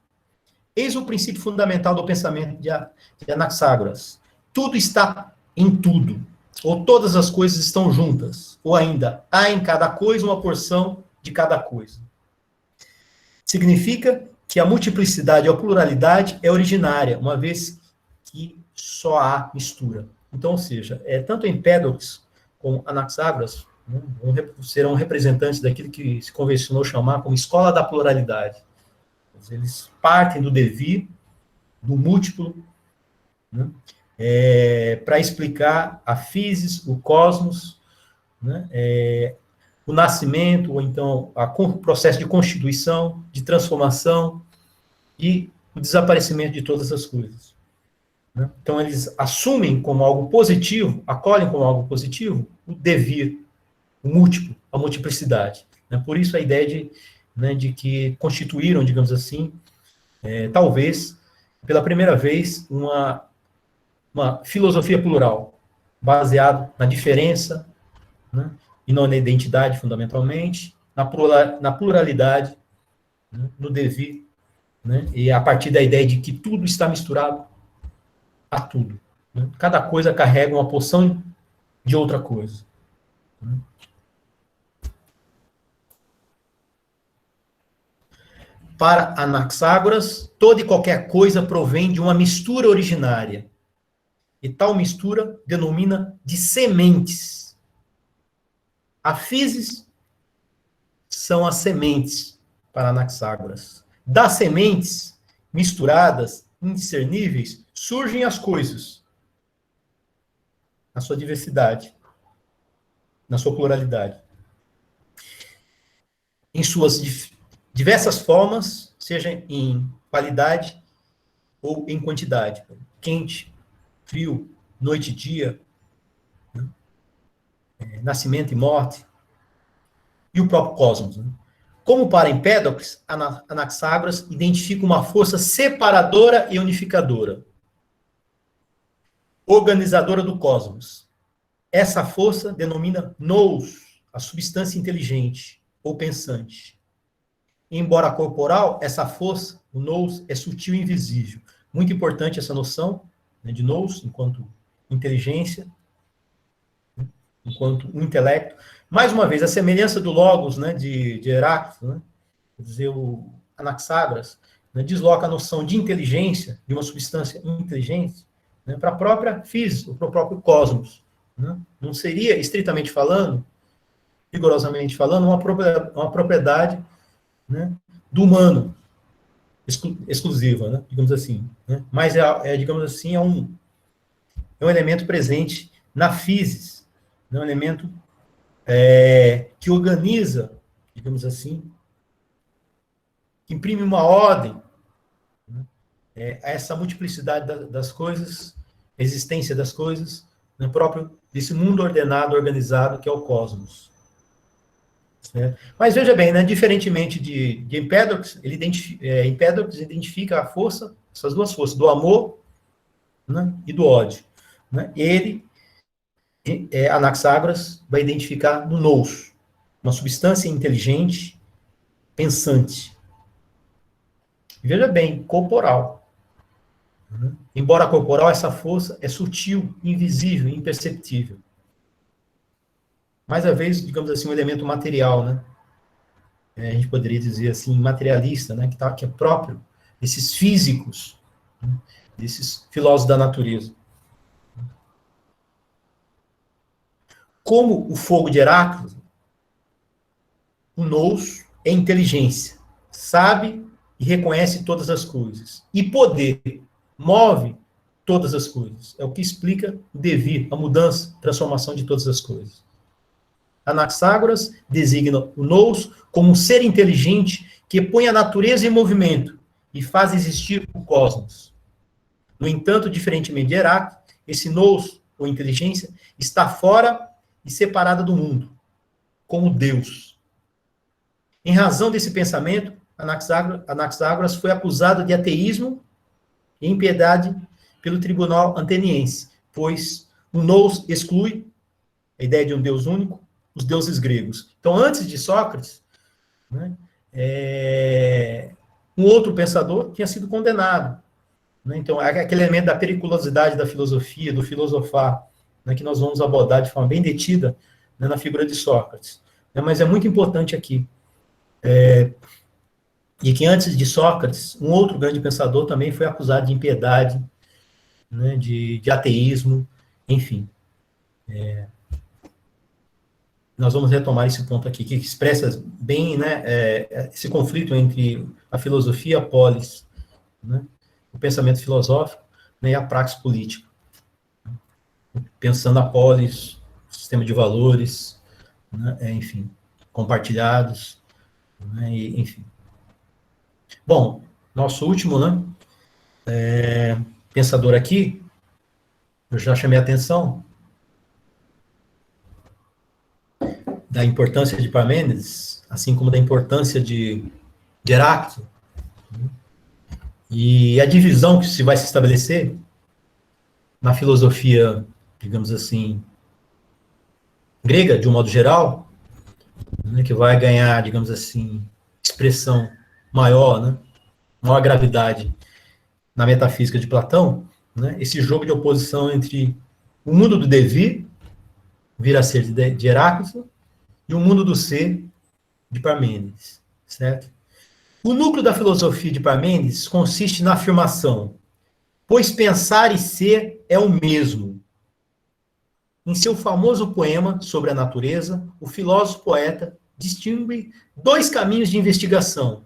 Eis o princípio fundamental do pensamento de Anaxágoras. Tudo está em tudo, ou todas as coisas estão juntas, ou ainda, há em cada coisa uma porção de cada coisa. Significa que a multiplicidade ou a pluralidade é originária, uma vez que só há mistura. Então, ou seja, tanto Empédocles como Anaxágoras, né, serão representantes daquilo que se convencionou chamar como escola da pluralidade. Eles partem do devir, do múltiplo, né, para explicar a physis, o cosmos, né, o nascimento, ou então o processo de constituição, de transformação e o desaparecimento de todas as coisas. Né? Então, eles assumem como algo positivo, acolhem como algo positivo, o devir, o múltiplo, a multiplicidade. Né? Por isso a ideia de que constituíram, digamos assim, talvez, pela primeira vez, uma filosofia plural, baseada na diferença, né? E não na identidade, fundamentalmente, na pluralidade, né? No devir, né? E a partir da ideia de que tudo está misturado a tudo. Né? Cada coisa carrega uma porção de outra coisa. Né? Para Anaxágoras, toda e qualquer coisa provém de uma mistura originária. E tal mistura denomina de sementes. A physis são as sementes para Anaxágoras. Das sementes misturadas, indiscerníveis, surgem as coisas. Na sua diversidade, na sua pluralidade. Em suas diversas formas, seja em qualidade ou em quantidade. Quente, frio, noite e dia, né? Nascimento e morte, e o próprio cosmos. Né? Como para Empédocles, Anaxágoras identifica uma força separadora e unificadora, organizadora do cosmos. Essa força denomina nous, a substância inteligente ou pensante. Embora corporal, essa força, o nous, é sutil e invisível. Muito importante essa noção, né, de nous, enquanto inteligência, né, enquanto intelecto. Mais uma vez, a semelhança do Logos, né, de Heráclito, né, quer dizer, o Anaxágoras, né, desloca a noção de inteligência, de uma substância inteligente, né, para a própria física, para o próprio cosmos. Né? Não seria, estritamente falando, rigorosamente falando, uma propriedade, né, do humano, exclusiva, né, digamos assim. Né? Mas, digamos assim, é um elemento presente na physis, né, um elemento que organiza, digamos assim, que imprime uma ordem, né, a essa multiplicidade das coisas, a existência das coisas, né, próprio desse mundo ordenado, organizado, que é o cosmos. Né? Mas veja bem, né, diferentemente de Empédocles, Empédocles identifica a força, essas duas forças, do amor, né, e do ódio. Né? Ele, Anaxágoras, vai identificar no nous, uma substância inteligente, pensante. Veja bem, corporal. Né? Embora corporal, essa força é sutil, invisível, imperceptível. Mais uma vez, digamos assim, um elemento material, né? A gente poderia dizer assim, materialista, né? Que é próprio desses físicos, né? Desses filósofos da natureza. Como o fogo de Heráclito, o nous é inteligência, sabe e reconhece todas as coisas. E poder move todas as coisas. É o que explica o devir, a mudança, a transformação de todas as coisas. Anaxágoras designa o nous como um ser inteligente que põe a natureza em movimento e faz existir o cosmos. No entanto, diferentemente de Heráclito, esse nous, ou inteligência, está fora e separada do mundo, como Deus. Em razão desse pensamento, Anaxágoras foi acusado de ateísmo e impiedade pelo tribunal ateniense, pois o nous exclui a ideia de um Deus único, os deuses gregos. Então, antes de Sócrates, né, um outro pensador tinha sido condenado. Né? Então, aquele elemento da periculosidade da filosofia, do filosofar, né, que nós vamos abordar de forma bem detida, né, na figura de Sócrates. Né? Mas é muito importante aqui. E que antes de Sócrates, um outro grande pensador também foi acusado de impiedade, né, de ateísmo, enfim. Nós vamos retomar esse ponto aqui, que expressa bem, né, esse conflito entre a filosofia, a polis, né, o pensamento filosófico, né, e a praxis política. pensando a polis, sistema de valores, né, enfim, compartilhados, né, enfim. Bom, nosso último, né, pensador aqui, eu já chamei a atenção da importância de Parmênides, assim como da importância de Heráclito, e a divisão que se vai se estabelecer na filosofia, digamos assim, grega, de um modo geral, né, que vai ganhar, digamos assim, expressão maior, né, maior gravidade na metafísica de Platão, né, esse jogo de oposição entre o mundo do devir, vir a ser de Heráclito, e o mundo do ser, de Parmênides, certo? O núcleo da filosofia de Parmênides consiste na afirmação: pois pensar e ser é o mesmo. Em seu famoso poema sobre a natureza, o filósofo poeta distingue dois caminhos de investigação,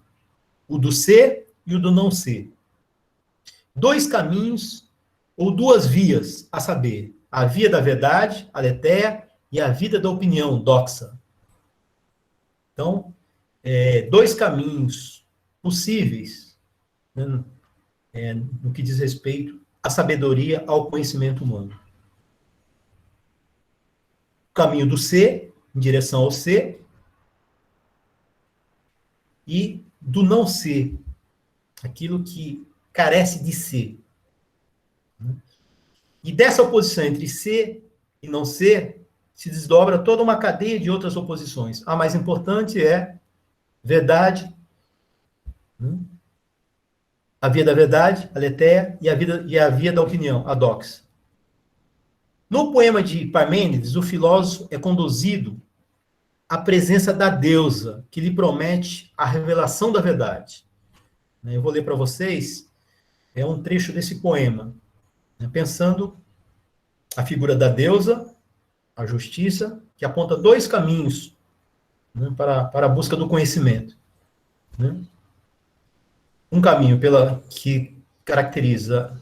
o do ser e o do não ser. Dois caminhos ou duas vias, a saber, a via da verdade, aletheia, e a vida da opinião, doxa. Então, dois caminhos possíveis, né, no que diz respeito à sabedoria, ao conhecimento humano. O caminho do ser, em direção ao ser, e do não ser, aquilo que carece de ser. E dessa oposição entre ser e não ser, se desdobra toda uma cadeia de outras oposições. A mais importante é verdade, a via da verdade, a aletheia, e a via da opinião, a doxa. No poema de Parmênides, o filósofo é conduzido à presença da deusa, que lhe promete a revelação da verdade. Eu vou ler para vocês um trecho desse poema, pensando a figura da deusa, a justiça, que aponta dois caminhos para a busca do conhecimento. Um caminho que caracteriza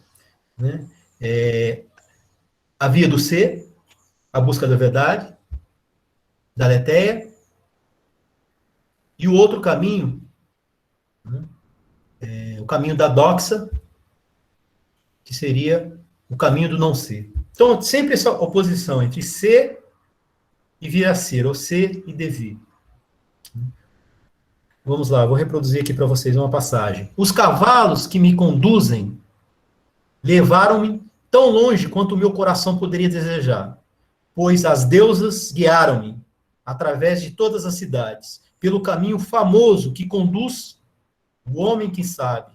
a via do ser, a busca da verdade, da aletheia, e o outro caminho, o caminho da doxa, que seria o caminho do não ser. Então, sempre essa oposição entre ser e vir a ser, ou ser e devir. Vamos lá, vou reproduzir aqui para vocês uma passagem. Os cavalos que me conduzem levaram-me tão longe quanto o meu coração poderia desejar, pois as deusas guiaram-me através de todas as cidades, pelo caminho famoso que conduz o homem que sabe,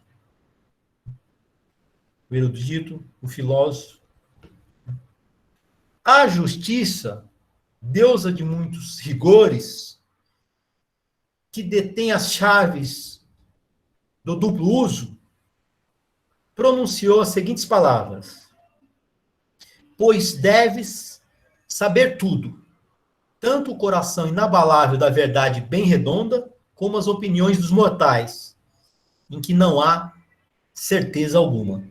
o erudito, o filósofo. A justiça, deusa de muitos rigores, que detém as chaves do duplo uso, pronunciou as seguintes palavras: pois deves saber tudo, tanto o coração inabalável da verdade bem redonda, como as opiniões dos mortais, em que não há certeza alguma.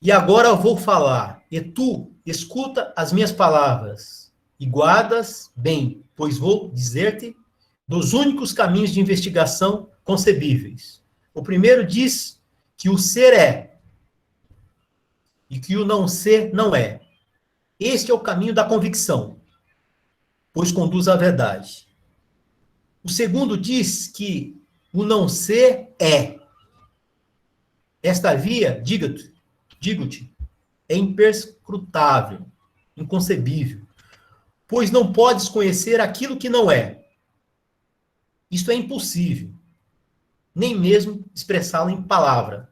E agora eu vou falar, e tu escuta as minhas palavras, e guardas bem, pois vou dizer-te dos únicos caminhos de investigação concebíveis. O primeiro diz que o ser é, e que o não ser não é. Este é o caminho da convicção, pois conduz à verdade. O segundo diz que o não ser é. Esta via, digo-te, é imperscrutável, inconcebível, pois não podes conhecer aquilo que não é. Isto é impossível, nem mesmo expressá-lo em palavra,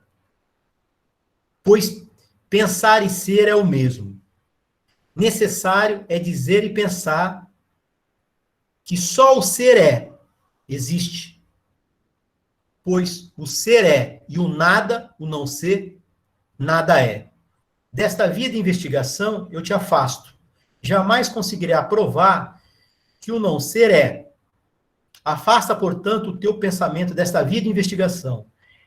pois pensar e ser é o mesmo. Necessário é dizer e pensar que só o ser existe, pois o ser é e o nada, o não ser, nada é. Desta via de investigação eu te afasto. Jamais conseguirá provar que o não ser é. Afasta, portanto, o teu pensamento desta via de investigação.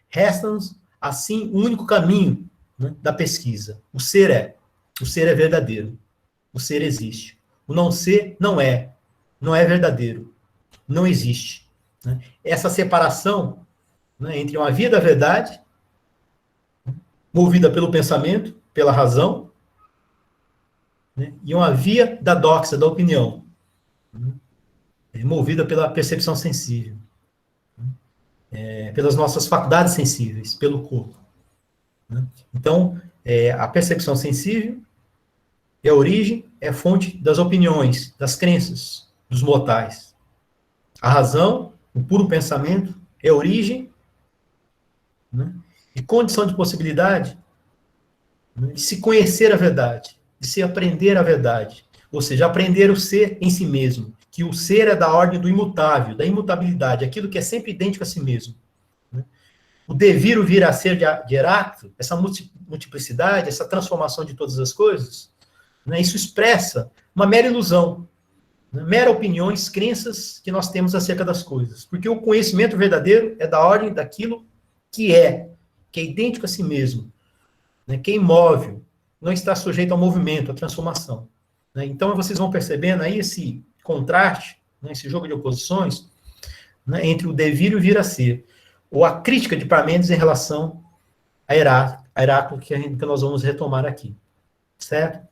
Resta-nos, assim, um único caminho, né, da pesquisa. O ser é verdadeiro, o ser existe. O não ser não é verdadeiro, não existe. Né? Essa separação, né, entre uma via da verdade, movida pelo pensamento, pela razão, né, e uma via da doxa, da opinião, né, movida pela percepção sensível, pelas nossas faculdades sensíveis, pelo corpo. Né? Então, a percepção sensível é a origem, é a fonte das opiniões, das crenças dos mortais. A razão, o puro pensamento, é a origem, né, e condição de possibilidade, né, de se conhecer a verdade, de se aprender a verdade. Ou seja, aprender o ser em si mesmo, que o ser é da ordem do imutável, da imutabilidade, aquilo que é sempre idêntico a si mesmo. Né? O devir, o vir a ser de Heráclito, essa multiplicidade, essa transformação de todas as coisas, né, isso expressa uma mera ilusão, né, mera opiniões, crenças que nós temos acerca das coisas. Porque o conhecimento verdadeiro é da ordem daquilo que é idêntico a si mesmo, né, que é imóvel, não está sujeito ao movimento, à transformação. Né? Então, vocês vão percebendo aí esse contraste, né, esse jogo de oposições, né, entre o devir e o vir a ser, ou a crítica de Parmênides em relação a Heráclito, que nós vamos retomar aqui. Certo?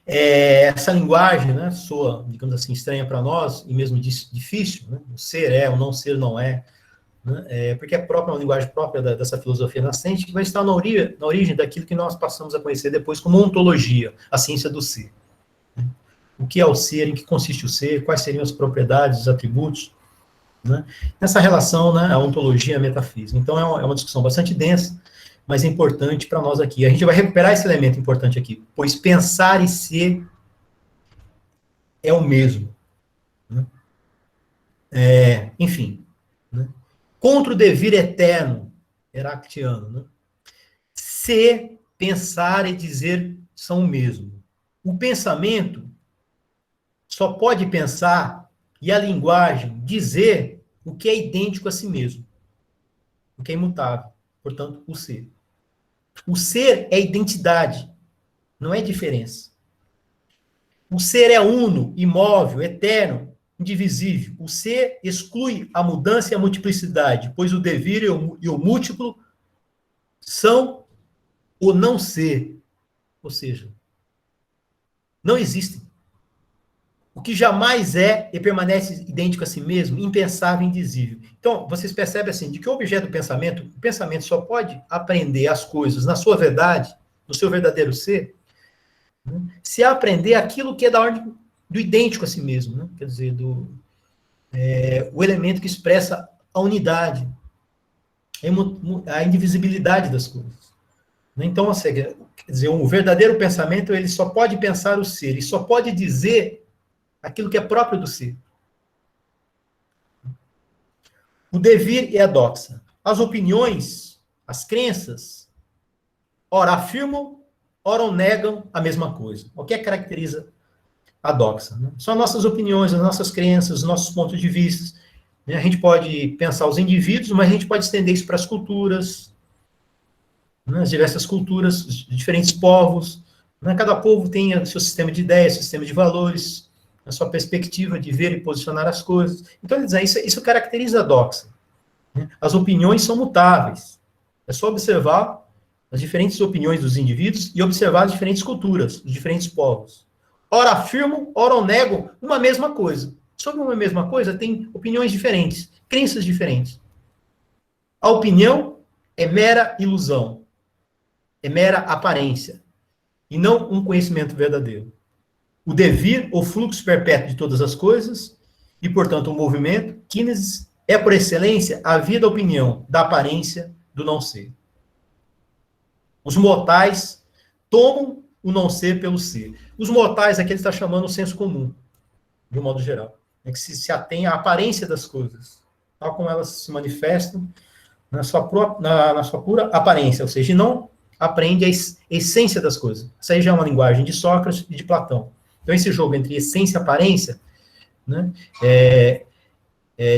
Essa linguagem, né, soa, digamos assim, estranha para nós, e mesmo difícil, né? O ser é, o não ser não é, né? Porque é própria, uma linguagem própria dessa filosofia nascente, que vai estar na origem daquilo que nós passamos a conhecer depois como ontologia, a ciência do ser. O que é o ser, em que consiste o ser, quais seriam as propriedades, os atributos, né? Nessa relação, né, a ontologia e a metafísica. Então, é uma discussão bastante densa, mas é importante para nós aqui. A gente vai recuperar esse elemento importante aqui, pois pensar e ser é o mesmo. Né? Enfim. Né? Contra o devir eterno, heractiano, né? Ser, pensar e dizer são o mesmo. O pensamento só pode pensar e a linguagem dizer o que é idêntico a si mesmo, o que é imutável, portanto, o ser. O ser é identidade, não é diferença. O ser é uno, imóvel, eterno, indivisível. O ser exclui a mudança e a multiplicidade, pois o devir e o múltiplo são o não ser. Ou seja, não existem. O que jamais é e permanece idêntico a si mesmo, impensável e indizível. Então, vocês percebem assim, de que o objeto do pensamento, o pensamento só pode aprender as coisas na sua verdade, no seu verdadeiro ser, né, se aprender aquilo que é da ordem do idêntico a si mesmo, né? Quer dizer, o elemento que expressa a unidade, a indivisibilidade das coisas. Então, assim, quer dizer, o verdadeiro pensamento, ele só pode pensar o ser, e só pode dizer aquilo que é próprio do ser. O devir e a doxa. As opiniões, as crenças, ora afirmam, ora negam a mesma coisa. O que é que caracteriza a doxa? Né? São nossas opiniões, as nossas crenças, os nossos pontos de vista. Né? A gente pode pensar os indivíduos, mas a gente pode estender isso para as culturas, né? As diversas culturas, os diferentes povos. Né? Cada povo tem o seu sistema de ideias, seu sistema de valores, a sua perspectiva de ver e posicionar as coisas. Então, isso caracteriza a doxa. Né? As opiniões são mutáveis. É só observar as diferentes opiniões dos indivíduos e observar as diferentes culturas, os diferentes povos. Ora afirmam, ora negam uma mesma coisa. Sobre uma mesma coisa, tem opiniões diferentes, crenças diferentes. A opinião é mera ilusão, é mera aparência, e não um conhecimento verdadeiro. O devir, o fluxo perpétuo de todas as coisas, e, portanto, o movimento, kínesis, é, por excelência, a via da opinião, da aparência, do não ser. Os mortais tomam o não ser pelo ser. Os mortais, aqui ele está chamando o senso comum, de um modo geral, é que se atém à aparência das coisas, tal como elas se manifestam na sua pura aparência, ou seja, não aprende a essência das coisas. Essa aí já é uma linguagem de Sócrates e de Platão. Então, esse jogo entre essência e aparência, né,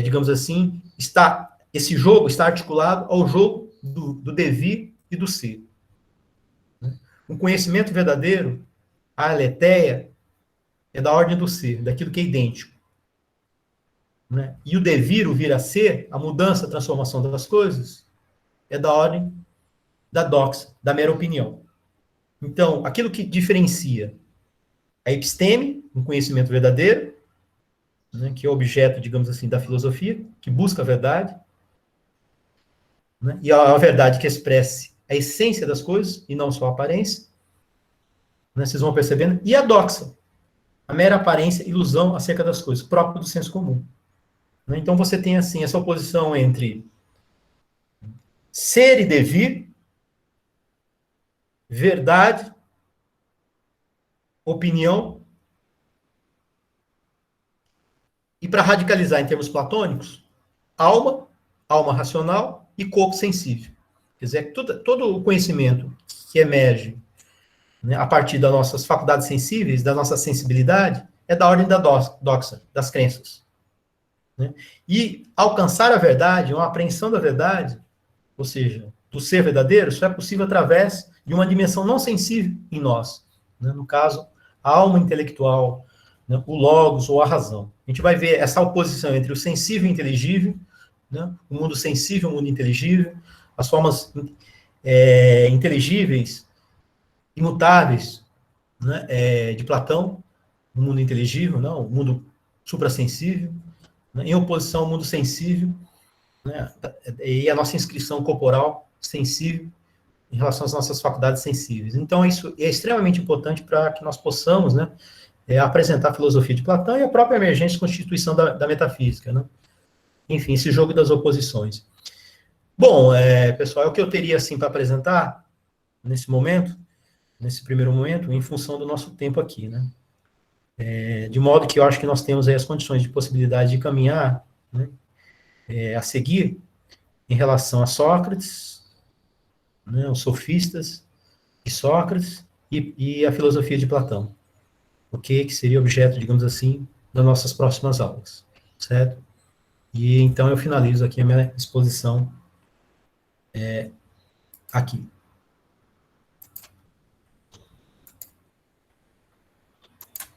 digamos assim, esse jogo está articulado ao jogo do devir e do ser. Um conhecimento verdadeiro, a aletheia, é da ordem do ser, daquilo que é idêntico. Né? E o devir, o vir a ser, a mudança, a transformação das coisas, é da ordem da doxa, da mera opinião. Então, aquilo que diferencia a episteme, um conhecimento verdadeiro, né, que é objeto, digamos assim, da filosofia, que busca a verdade, né, e a verdade que expresse a essência das coisas, e não só a aparência, né, vocês vão percebendo, e a doxa, a mera aparência, ilusão acerca das coisas, próprio do senso comum. Né? Então, você tem, assim, essa oposição entre ser e devir, verdade, opinião, e para radicalizar em termos platônicos, alma, alma racional e corpo sensível. Quer dizer, todo o conhecimento que emerge, né, a partir das nossas faculdades sensíveis, da nossa sensibilidade, é da ordem da doxa, das crenças. Né? E alcançar a verdade, uma apreensão da verdade, ou seja, do ser verdadeiro, só é possível através de uma dimensão não sensível em nós. Né? No caso, a alma intelectual, né? O logos ou a razão. A gente vai ver essa oposição entre o sensível e o inteligível, né? O mundo sensível e o mundo inteligível, as formas inteligíveis, imutáveis, né? De Platão, o mundo inteligível, não, o mundo suprassensível, né? Em oposição ao mundo sensível, né? E a nossa inscrição corporal sensível em relação às nossas faculdades sensíveis. Então, isso é extremamente importante para que nós possamos, né, apresentar a filosofia de Platão e a própria emergência e constituição da metafísica, né? Enfim, esse jogo das oposições. Bom, pessoal, é o que eu teria, assim, para apresentar nesse momento, nesse primeiro momento, em função do nosso tempo aqui, né? De modo que eu acho que nós temos aí as condições de possibilidade de caminhar, né, a seguir em relação a Sócrates, né, os sofistas de Sócrates e a filosofia de Platão. O que seria objeto, digamos assim, das nossas próximas aulas, certo? E então eu finalizo aqui a minha exposição aqui.